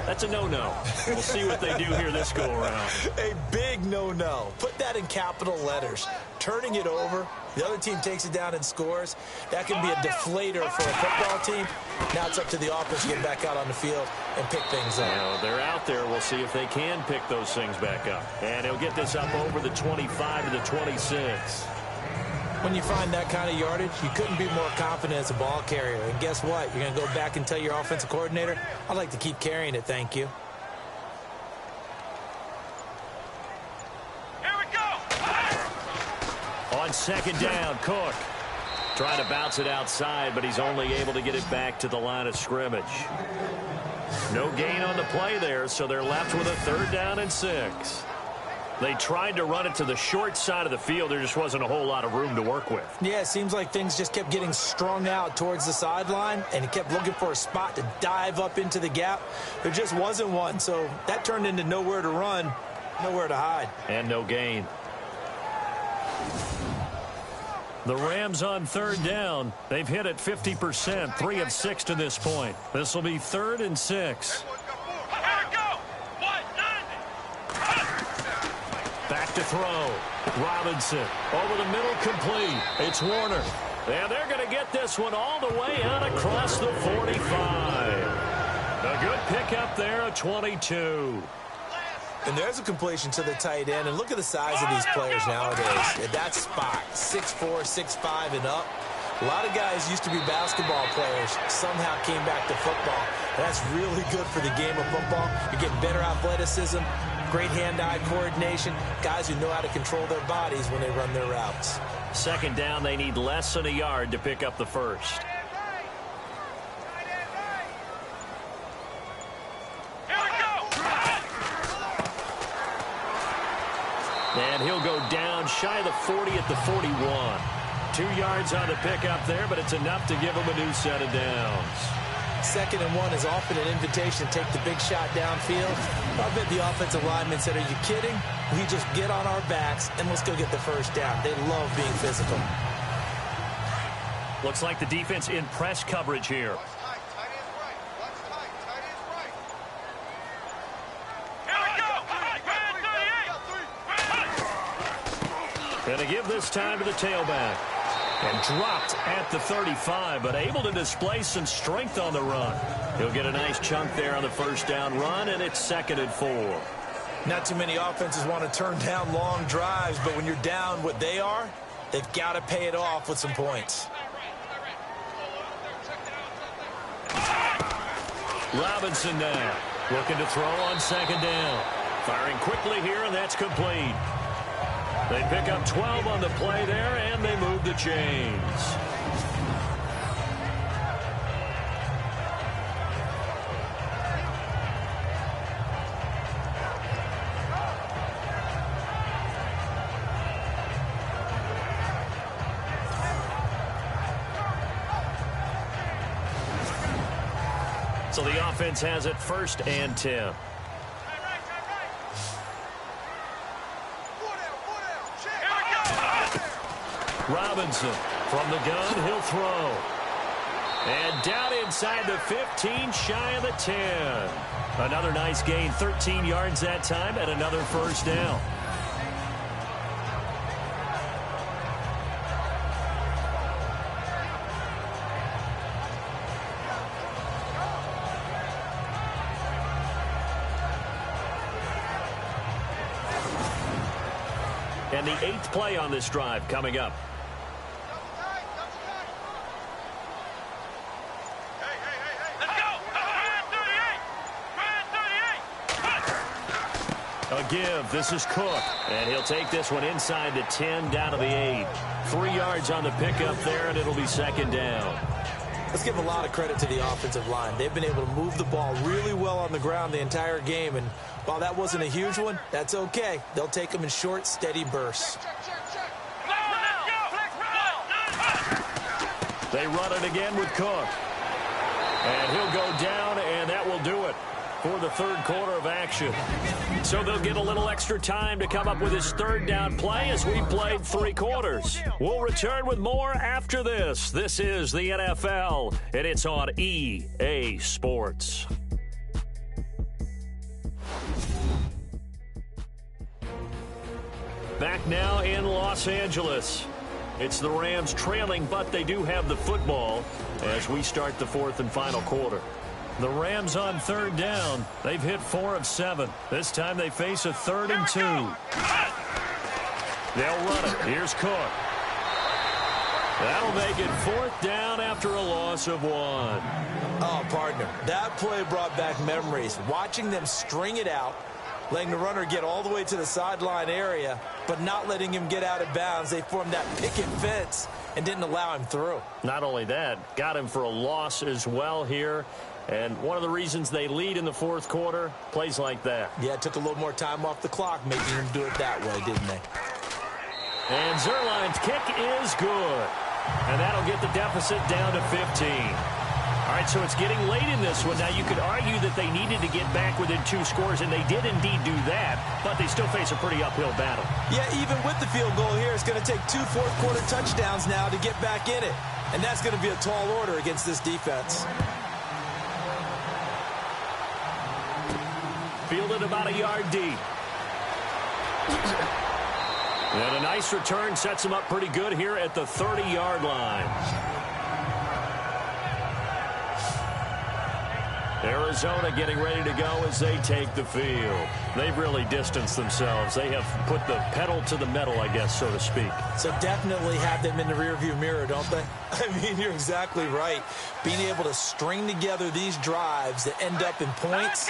That's a no-no. We'll see what they do here this go-around. A big no-no. Put that in capital letters. Turning it over, the other team takes it down and scores. That can be a deflator for a football team. Now it's up to the offense to get back out on the field and pick things up. You know, they're out there. We'll see if they can pick those things back up. And he'll get this up over the 25 to the 26. When you find that kind of yardage, you couldn't be more confident as a ball carrier. And guess what? You're going to go back and tell your offensive coordinator, I'd like to keep carrying it, thank you. Here we go. On second down, Cook. Trying to bounce it outside, but he's only able to get it back to the line of scrimmage. No gain on the play there, so they're left with a 3rd down and 6. They tried to run it to the short side of the field. There just wasn't a whole lot of room to work with. Yeah, it seems like things just kept getting strung out towards the sideline, and he kept looking for a spot to dive up into the gap. There just wasn't one, so that turned into nowhere to run, nowhere to hide. And no gain. The Rams on 3rd down. They've hit it 50%, 3 of 6 to this point. This will be 3rd and 6. Back to throw. Robinson over the middle, complete. It's Warner. And they're going to get this one all the way out across the 45. A good pickup there at 22. And there's a completion to the tight end. And look at the size of these players nowadays. At that spot, 6'4", 6'5", and up. A lot of guys used to be basketball players, somehow came back to football. That's really good for the game of football. You're getting better athleticism, great hand-eye coordination, guys who know how to control their bodies when they run their routes. 2nd down, they need less than a yard to pick up the first. And he'll go down shy of the 40 at the 41. 2 yards on the pickup there, but it's enough to give him a new set of downs. 2nd and 1 is often an invitation to take the big shot downfield. I bet the offensive lineman said, are you kidding? We just get on our backs and let's go get the first down. They love being physical. Looks like the defense in press coverage here. Going to give this time to the tailback. And dropped at the 35, but able to display some strength on the run. He'll get a nice chunk there on the first down run, and it's 2nd and 4. Not too many offenses want to turn down long drives, but when you're down what they are, they've got to pay it off with some points. Robinson now looking to throw on 2nd down. Firing quickly here, and that's complete. They pick up 12 on the play there, and they move the chains. So the offense has it 1st and 10. Robinson from the gun, he'll throw. And down inside the 15, shy of the 10. Another nice gain, 13 yards that time, and another first down. And the 8th play on this drive coming up. A give. This is Cook. And he'll take this one inside the 10 down to the 8. 3 yards on the pickup there, and it'll be second down. Let's give a lot of credit to the offensive line. They've been able to move the ball really well on the ground the entire game. And while that wasn't a huge one, that's okay. They'll take them in short, steady bursts. They run it again with Cook. And he'll go down, and that will do it for the third quarter of action. So they'll get a little extra time to come up with his third down play as we played 3 quarters. We'll return with more after this. This is the NFL, and it's on EA Sports. Back now in Los Angeles. It's the Rams trailing, but they do have the football as we start the fourth and final quarter. The Rams on third down. They've hit 4 of 7. This time they face a 3rd and 2. They'll run it. Here's Cook. That'll make it 4th down after a loss of 1. Oh, partner, that play brought back memories. Watching them string it out, letting the runner get all the way to the sideline area, but not letting him get out of bounds. They formed that picket fence and didn't allow him through. Not only that, got him for a loss as well here. And one of the reasons they lead in the fourth quarter, plays like that. Yeah, it took a little more time off the clock, making him do it that way, didn't they? And Zerline's kick is good. And that'll get the deficit down to 15. All right, so it's getting late in this one. Now, you could argue that they needed to get back within 2 scores, and they did indeed do that, but they still face a pretty uphill battle. Yeah, even with the field goal here, it's going to take 2 fourth-quarter touchdowns now to get back in it. And that's going to be a tall order against this defense. Fielded about a yard deep. And a nice return sets him up pretty good here at the 30-yard line. Arizona getting ready to go as they take the field. They've really distanced themselves. They have put the pedal to the metal, I guess, so to speak. So definitely have them in the rearview mirror, don't they? I mean, you're exactly right. Being able to string together these drives that end up in points,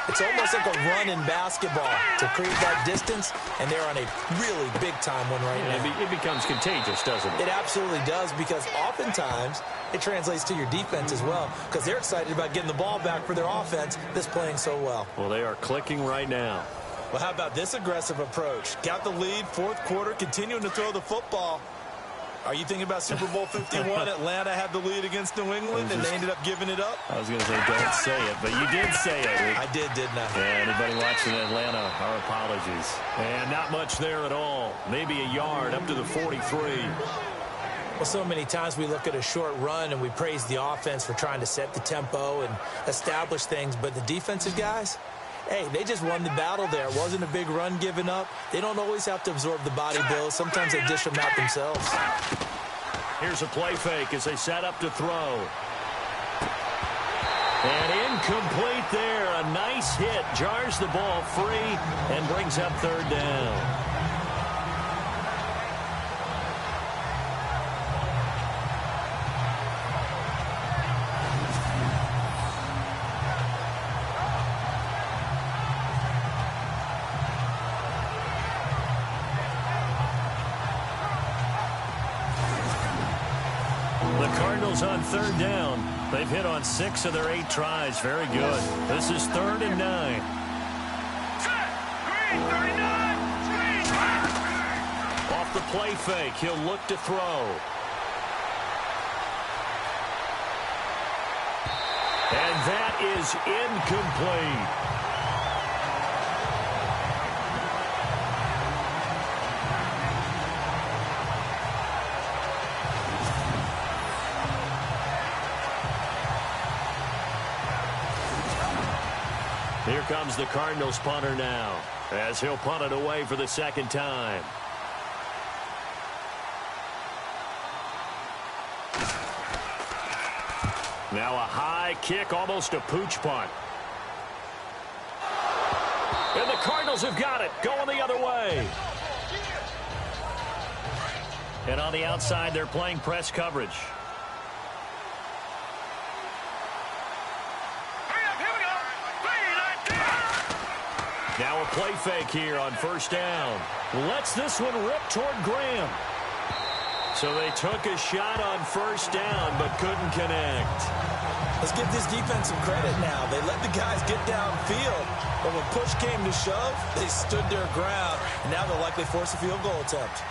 it's almost like a run in basketball to create that distance, and they're on a really big-time one right now. It becomes contagious, doesn't it? It absolutely does, because oftentimes it translates to your defense as well, because they're excited about getting the ball back for their offense that's playing so well. Well, they are clicking right now. Well, how about this aggressive approach? Got the lead, fourth quarter, continuing to throw the football. Are you thinking about Super Bowl 51? Atlanta had the lead against New England, and they ended up giving it up? I was going to say, don't say it, but you did say it. I did, didn't I? Yeah, anybody watching Atlanta, our apologies. And not much there at all. Maybe a yard up to the 43. Well, so many times we look at a short run and we praise the offense for trying to set the tempo and establish things, but the defensive guys, hey, they just won the battle there. It wasn't a big run given up. They don't always have to absorb the body blows. Sometimes they dish them out themselves. Here's a play fake as they set up to throw. And incomplete there. A nice hit. Jars the ball free and brings up third down. Cardinals on third down. They've hit on 6 of their 8 tries. Very good. This is 3rd and 9. Off the play fake, he'll look to throw. And that is incomplete. Here comes the Cardinals punter now, as he'll punt it away for the second time. Now a high kick, almost a pooch punt. And the Cardinals have got it, going the other way. And on the outside, they're playing press coverage. Now a play fake here on first down. Lets this one rip toward Graham. So they took a shot on first down, but couldn't connect. Let's give this defense some credit now. They let the guys get downfield, but when push came to shove, they stood their ground, and now they'll likely force a field goal attempt.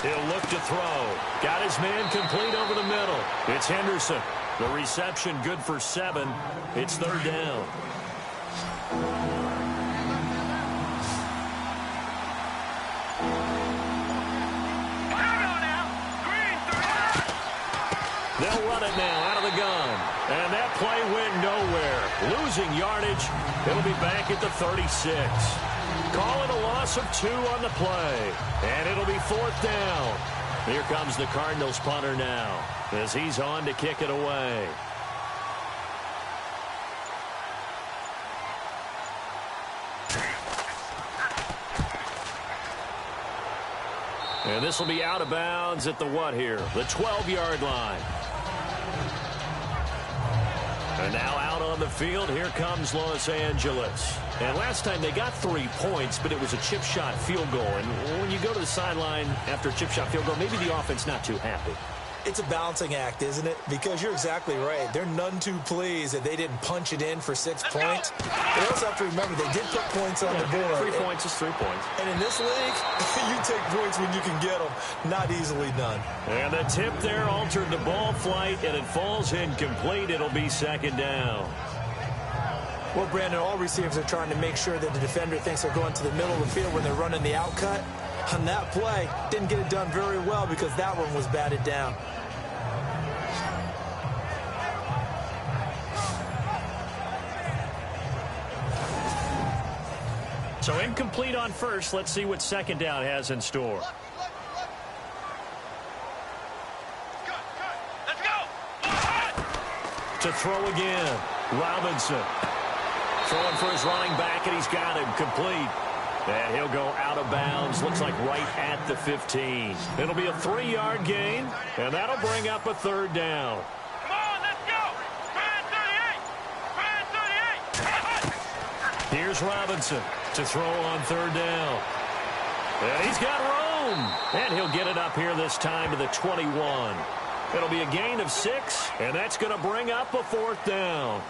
He'll look to throw. Got his man complete over the middle. It's Henderson. The reception good for 7. It's third down. They'll run it now out of the gun. And that play went nowhere. Losing yardage. It'll be back at the 36. Call it a loss of 2 on the play. And it'll be fourth down. Here comes the Cardinals punter now, as he's on to kick it away. And this will be out of bounds at the what here? The 12-yard line. And now out on the field, here comes Los Angeles. And last time they got 3 points, but it was a chip shot field goal. And when you go to the sideline after a chip shot field goal, maybe the offense not too happy. It's a balancing act, isn't it? Because you're exactly right. They're none too pleased that they didn't punch it in for 6 points. They also have to remember they did put points on the board. 3 points is 3 points. And in this league, you take points when you can get them. Not easily done. And the tip there altered the ball flight, and it falls incomplete. It'll be second down. Well, Brandon, all receivers are trying to make sure that the defender thinks they're going to the middle of the field when they're running the out cut. On that play, didn't get it done very well because that one was batted down. So incomplete on first. Let's see what second down has in store. Let's go. To throw again. Robinson. Throwing for his running back, and he's got him complete. And he'll go out of bounds. Looks like right at the 15. It'll be a 3-yard gain, and that'll bring up a third down. Come on, let's go. Brand 38. Here's Robinson to throw on third down. And he's got room. And he'll get it up here this time to the 21. It'll be a gain of 6, and that's going to bring up a fourth down.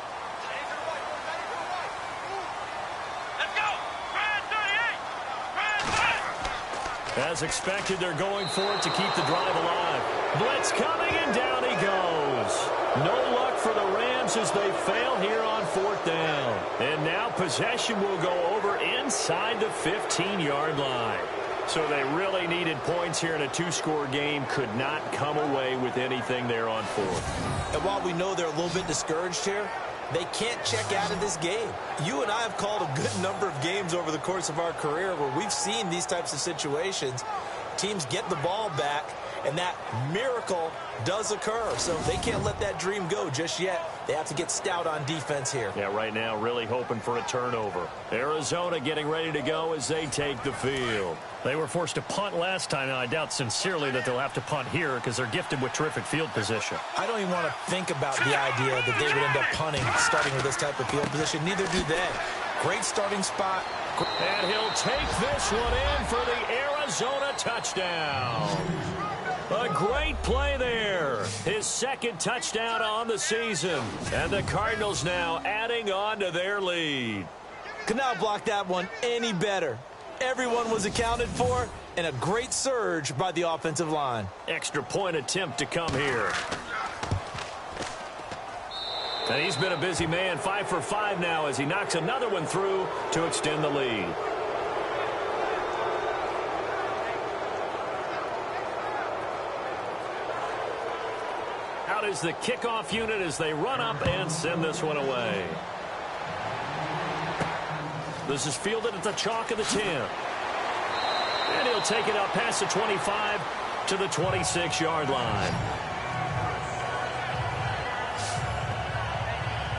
As expected, they're going for it to keep the drive alive. Blitz coming, and down he goes. No luck for the Rams as they fail here on fourth down. And now possession will go over inside the 15-yard line. So they really needed points here in a 2-score game. Could not come away with anything there on fourth. And while we know they're a little bit discouraged here, they can't check out of this game. You and I have called a good number of games over the course of our career where we've seen these types of situations. Teams get the ball back, and that miracle does occur. So they can't let that dream go just yet. They have to get stout on defense here. Yeah, right now really hoping for a turnover. Arizona getting ready to go as they take the field. They were forced to punt last time, and I doubt sincerely that they'll have to punt here because they're gifted with terrific field position. I don't even want to think about the idea that they would end up punting starting with this type of field position. Neither do they. Great starting spot. And he'll take this one in for the Arizona touchdown. A great play there. His second touchdown on the season. And the Cardinals now adding on to their lead. Could not block that one any better. Everyone was accounted for, and a great surge by the offensive line. Extra point attempt to come here. And he's been a busy man, 5 for 5 now as he knocks another one through to extend the lead. is the kickoff unit as they run up and send this one away. This is fielded at the chalk of the 10. And he'll take it up past the 25 to the 26-yard line.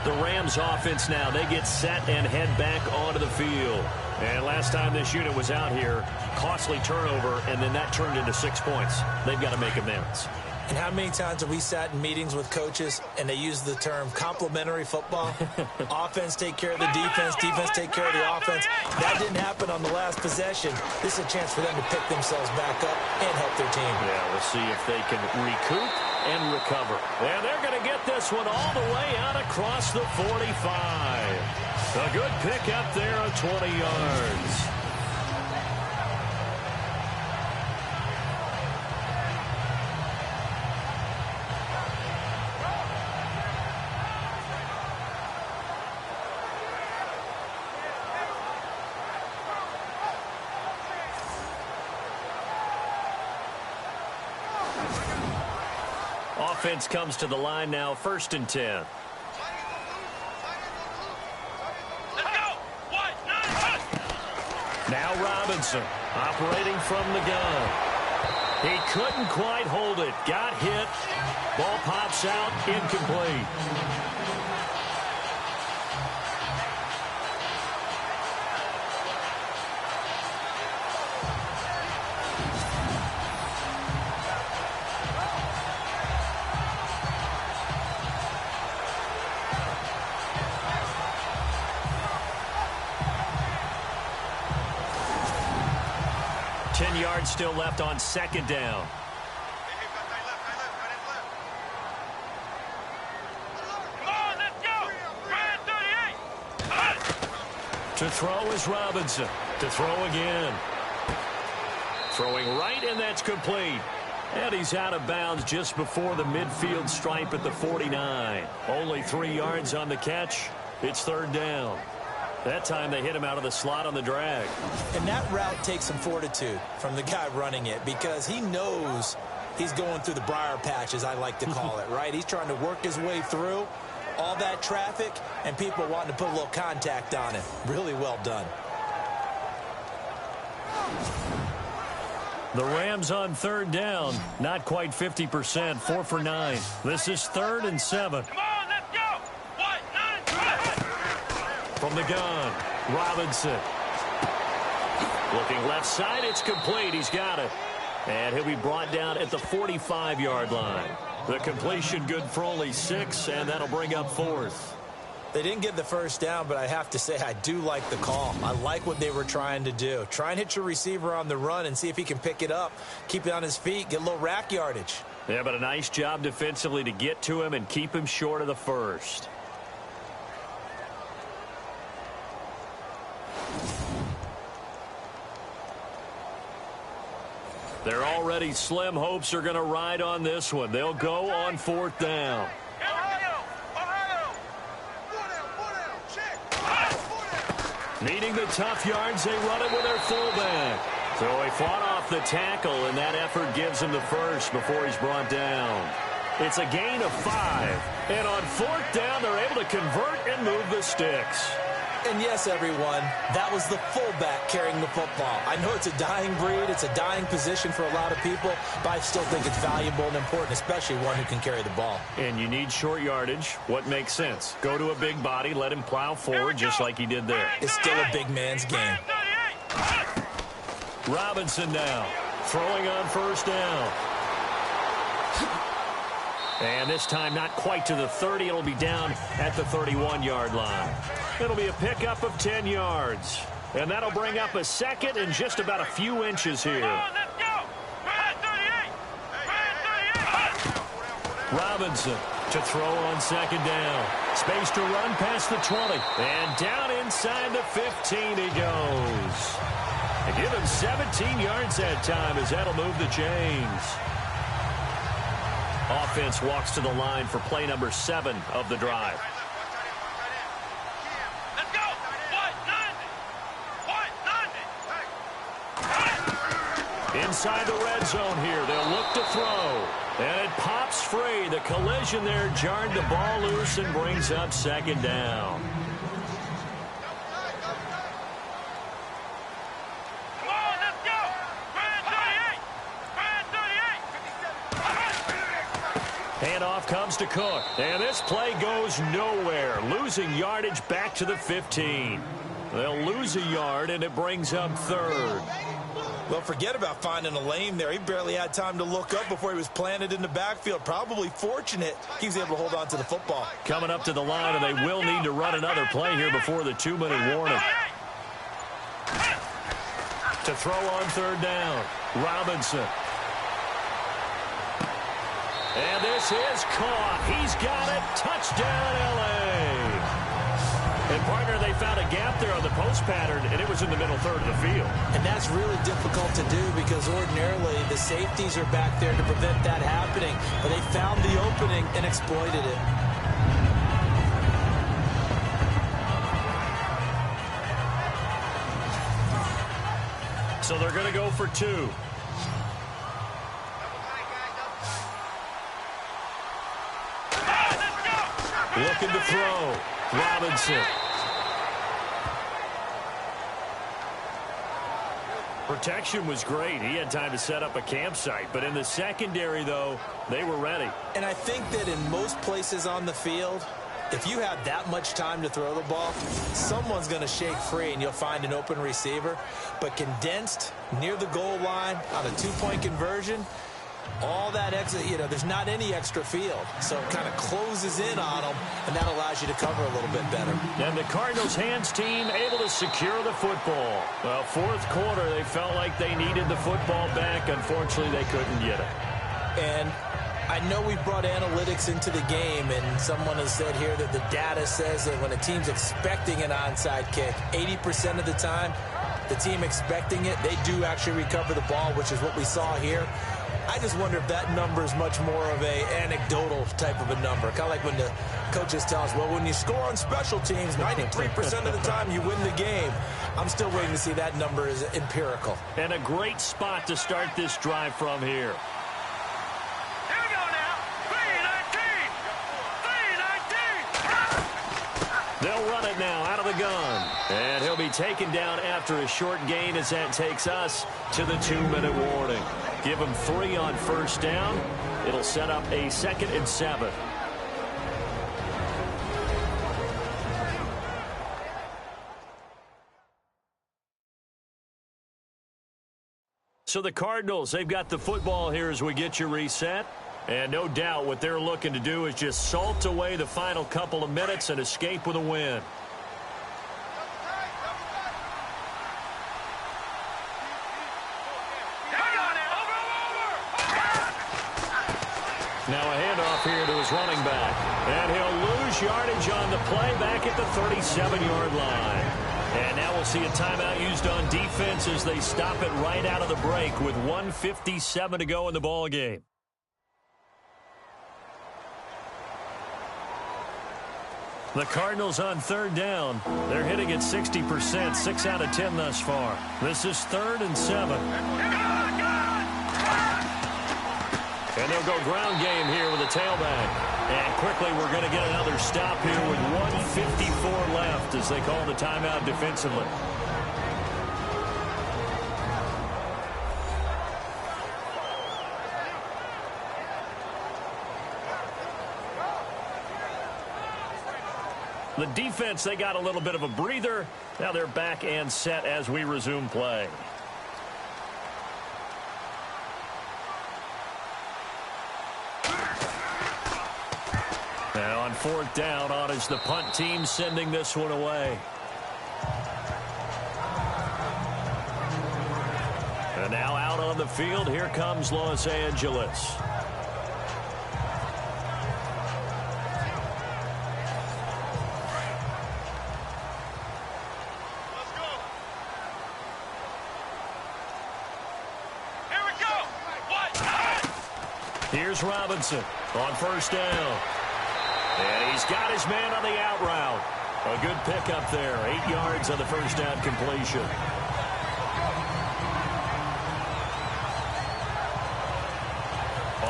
The Rams offense now, they get set and head back onto the field. And last time this unit was out here, costly turnover, and then that turned into 6 points. They've got to make amends. And how many times have we sat in meetings with coaches and they use the term complementary football? Offense take care of the defense, defense take care of the offense. That didn't happen on the last possession. This is a chance for them to pick themselves back up and help their team. Yeah, we'll see if they can recoup and recover. And they're going to get this one all the way out across the 45. A good pick up there of 20 yards. Offense comes to the line now, 1st and 10. Now Robinson operating from the gun. He couldn't quite hold it. Got hit. Ball pops out, incomplete. Still left on 2nd down. Come on, let's go. Ryan 38. To throw is Robinson. To throw again. Throwing right, and that's complete. And he's out of bounds just before the midfield stripe at the 49. Only 3 yards on the catch. It's 3rd down. That time they hit him out of the slot on the drag. And that route takes some fortitude from the guy running it because he knows he's going through the briar patch, as I like to call it, right? He's trying to work his way through all that traffic and people wanting to put a little contact on him. Really well done. The Rams on 3rd down. Not quite 50%. 4 for 9. This is 3rd and 7. Come on, let's go. 1-9. From the gun, Robinson. Looking left side, it's complete. He's got it. And he'll be brought down at the 45-yard line. The completion good for only 6, and that'll bring up 4th. They didn't get the 1st down, but I have to say I do like the call. I like what they were trying to do. Try and hit your receiver on the run and see if he can pick it up, keep it on his feet, get a little rack yardage. Yeah, but a nice job defensively to get to him and keep him short of the 1st. Their already slim hopes are going to ride on this one. They'll go on 4th down. Needing the tough yards, they run it with their fullback. So he fought off the tackle, and that effort gives him the 1st before he's brought down. It's a gain of 5. And on 4th down, they're able to convert and move the sticks. And yes, everyone, that was the fullback carrying the football. I know it's a dying breed, it's a dying position for a lot of people, but I still think it's valuable and important, especially one who can carry the ball. And you need short yardage. What makes sense? Go to a big body, let him plow forward just like he did there. It's still a big man's game. Robinson now, throwing on 1st down. And this time not quite to the 30. It'll be down at the 31-yard line. It'll be a pickup of 10 yards. And that'll bring up a 2nd and just about a few inches here. Robinson to throw on 2nd down. Space to run past the 20. And down inside the 15 he goes. And give him 17 yards that time as that'll move the chains. Offense walks to the line for play number 7 of the drive. Let's go. 1-9. Inside the red zone here, they'll look to throw. And it pops free. The collision there jarred the ball loose and brings up second down. Come on, let's go. Brand 38. Handoff comes to Cook. And this play goes nowhere. Losing yardage back to the 15. They'll lose a yard, and it brings up third. Well, forget about finding a lane there. He barely had time to look up before he was planted in the backfield. Probably fortunate he was able to hold on to the football. Coming up to the line, and they will need to run another play here before the 2-minute warning. To throw on third down, Robinson. And this is caught. He's got it. Touchdown, L.A. And, partner, they found a gap there on the post pattern, and it was in the middle third of the field. And that's really difficult to do because ordinarily the safeties are back there to prevent that happening. But they found the opening and exploited it. So they're going to go for two. Looking to throw. Robinson. Protection was great. He had time to set up a campsite. But in the secondary, though, they were ready. And I think that in most places on the field, if you have that much time to throw the ball, someone's going to shake free and you'll find an open receiver. But condensed near the goal line on a two-point conversion, all that extra, there's not any extra field. So it kind of closes in on them, and that allows you to cover a little bit better. And the Cardinals' hands team able to secure the football. Well, fourth quarter, they felt like they needed the football back. Unfortunately, they couldn't get it. And I know we brought analytics into the game, and someone has said here that the data says that when a team's expecting an onside kick, 80% of the time, the team expecting it, they do actually recover the ball, which is what we saw here. I just wonder if that number is much more of a anecdotal type of a number. Kind of like when the coaches tell us, well, when you score on special teams, 93% of the time you win the game. I'm still waiting to see that number is empirical. And a great spot to start this drive from here. Here we go now. 3-19. They'll run it now out of the gun. And he'll be taken down after a short gain as that takes us to the 2-minute warning. Give him 3 on first down. It'll set up a 2nd and 7. So the Cardinals, they've got the football here as we get you reset. And no doubt what they're looking to do is just salt away the final couple of minutes and escape with a win. Now a handoff here to his running back. And he'll lose yardage on the play back at the 37-yard line. And now we'll see a timeout used on defense as they stop it right out of the break with 1:57 to go in the ball game. The Cardinals on third down. They're hitting at 60%, 6 out of 10 thus far. This is 3rd and 7. And they'll go ground game here with a tailback. And quickly we're going to get another stop here with 1:54 left as they call the timeout defensively. The defense, they got a little bit of a breather. Now they're back and set as we resume play. Now on 4th down, on is the punt team sending this one away. And now out on the field, here comes Los Angeles. Here's Robinson on first down. And he's got his man on the out route. A good pickup there. 8 yards on the first down completion.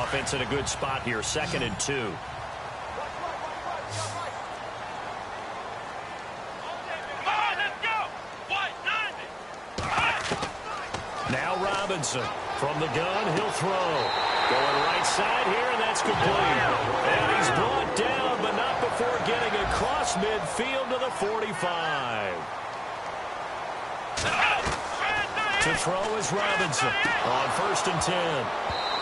Offense in a good spot here, 2nd and 2. Now Robinson from the gun, he'll throw. Going right side here, and that's complete. And he's brought down, but not before getting across midfield to the 45. To throw is Robinson on 1st and 10.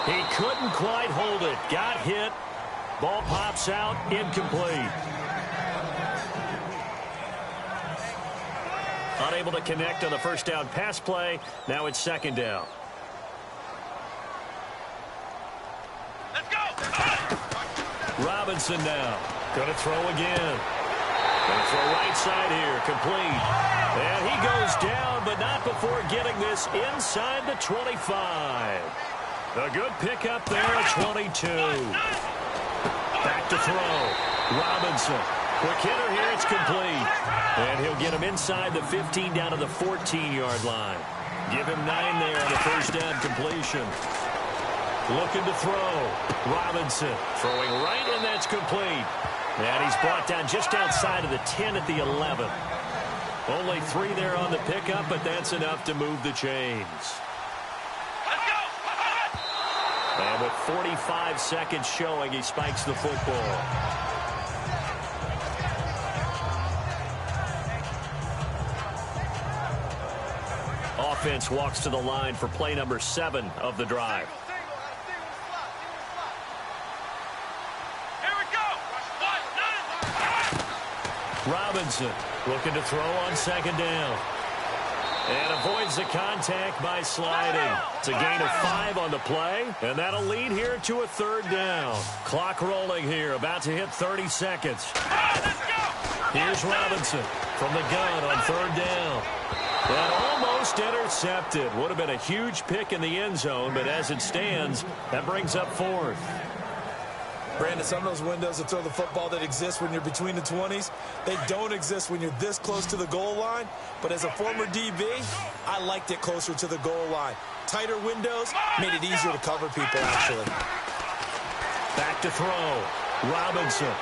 He couldn't quite hold it. Got hit. Ball pops out, incomplete. Unable to connect on the first down pass play. Now it's 2nd down. Let's go. Robinson now. Going to throw again. Going to throw right side here. Complete. And he goes down, but not before getting this inside the 25. A good pickup there at 22. Back to throw. Robinson. Quick hitter here. It's complete. And he'll get him inside the 15 down to the 14-yard line. Give him 9 there on the first down completion. Looking to throw. Robinson throwing right, and that's complete. And he's brought down just outside of the 10 at the 11. Only 3 there on the pickup, but that's enough to move the chains. Let's go. And with 45 seconds showing, he spikes the football. Offense walks to the line for play number 7 of the drive. Here we go. Robinson looking to throw on 2nd down. And avoids the contact by sliding. It's a gain of 5 on the play, and that'll lead here to a 3rd down. Clock rolling here, about to hit 30 seconds. Here's Robinson from the gun on 3rd down. And almost intercepted. Would have been a huge pick in the end zone, but as it stands, that brings up 4th. Brandon, some of those windows to throw the football that exist when you're between the 20s, they don't exist when you're this close to the goal line. But as a former DB, I liked it closer to the goal line. Tighter windows made it easier to cover people, actually. Back to throw. Robinson.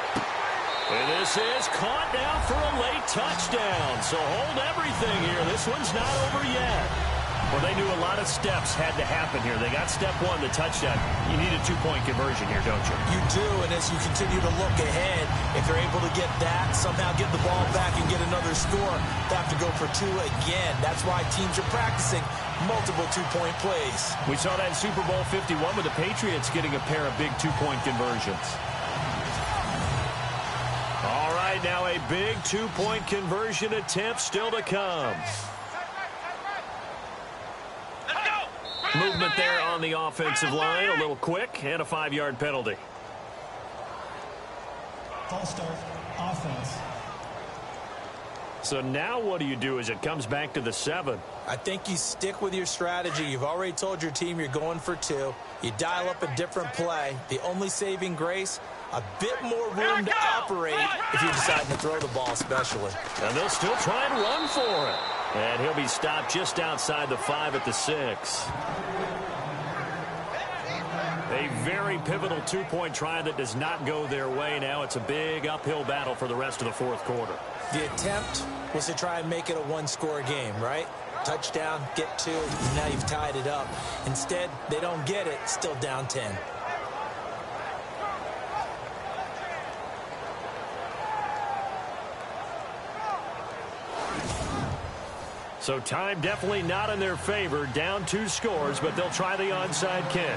And this is caught now for a late touchdown. So hold everything here. This one's not over yet. Well, they knew a lot of steps had to happen here. They got step 1, the touchdown. You need a 2-point conversion here, don't you? You do, and as you continue to look ahead, if they're able to get that, somehow get the ball back and get another score, they have to go for 2 again. That's why teams are practicing multiple 2-point plays. We saw that in Super Bowl 51 with the Patriots getting a pair of big 2-point conversions. All right, now a big 2-point conversion attempt still to come. Movement there on the offensive line, a little quick, and a 5-yard penalty. False start, offense. So now what do you do as it comes back to the 7? I think you stick with your strategy. You've already told your team you're going for 2. You dial up a different play. The only saving grace, a bit more room to operate if you're deciding to throw the ball especially. And they'll still try and run for it. And he'll be stopped just outside the 5 at the 6. A very pivotal 2-point try that does not go their way. Now it's a big uphill battle for the rest of the 4th quarter. The attempt was to try and make it a 1-score game, right? Touchdown, get 2, and now you've tied it up. Instead, they don't get it, still down 10. So time definitely not in their favor. Down 2 scores, but they'll try the onside kick.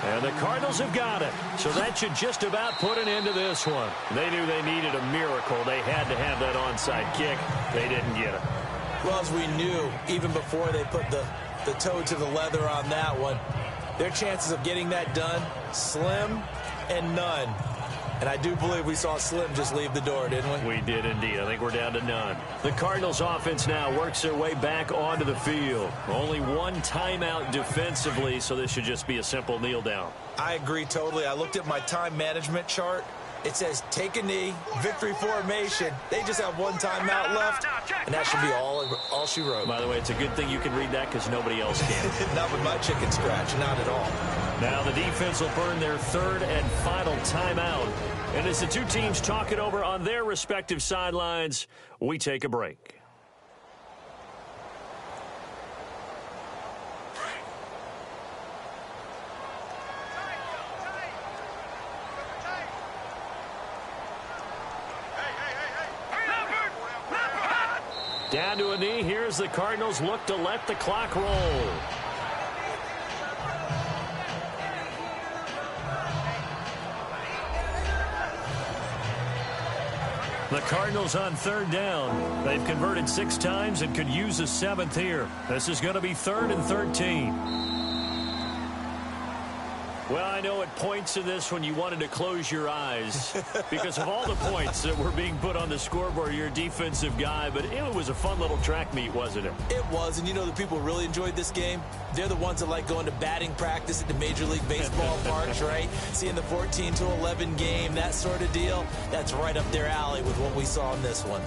And the Cardinals have got it. So that should just about put an end to this one. They knew they needed a miracle. They had to have that onside kick. They didn't get it. Well, as we knew, even before they put the toe to the leather on that one, their chances of getting that done, slim and none. And I do believe we saw Slim just leave the door, didn't we? We did indeed. I think we're down to none. The Cardinals offense now works their way back onto the field. Only 1 timeout defensively, so this should just be a simple kneel down. I agree totally. I looked at my time management chart. It says take a knee, victory formation. They just have one timeout left, and that should be all she wrote. By the way, it's a good thing you can read that because nobody else can. Not with my chicken scratch, not at all. Now the defense will burn their third and final timeout. And as the two teams talk it over on their respective sidelines, we take a break. Down to a knee. Here's the Cardinals look to let the clock roll. The Cardinals on third down. They've converted 6 times and could use a 7th here. This is going to be 3rd and 13. Well, I know it points to this when you wanted to close your eyes because of all the points that were being put on the scoreboard. You're a defensive guy, but it was a fun little track meet, wasn't it? It was, and you know the people who really enjoyed this game? They're the ones that like going to batting practice at the Major League Baseball parks, right? Seeing the 14-11 game, that sort of deal. That's right up their alley with what we saw in this one.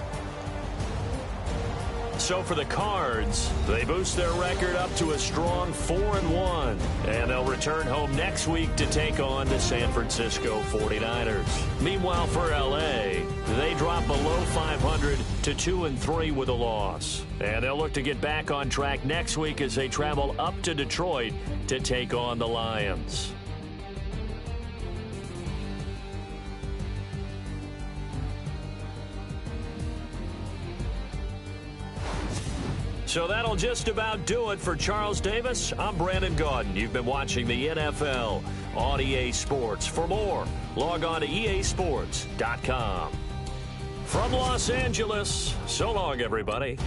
So for the Cards, they boost their record up to a strong 4-1. And they'll return home next week to take on the San Francisco 49ers. Meanwhile, for L.A., they drop below 500 to 2-3 with a loss. And they'll look to get back on track next week as they travel up to Detroit to take on the Lions. So that'll just about do it for Charles Davis. I'm Brandon Gaudin. You've been watching the NFL on EA Sports. For more, log on to easports.com. From Los Angeles, so long, everybody.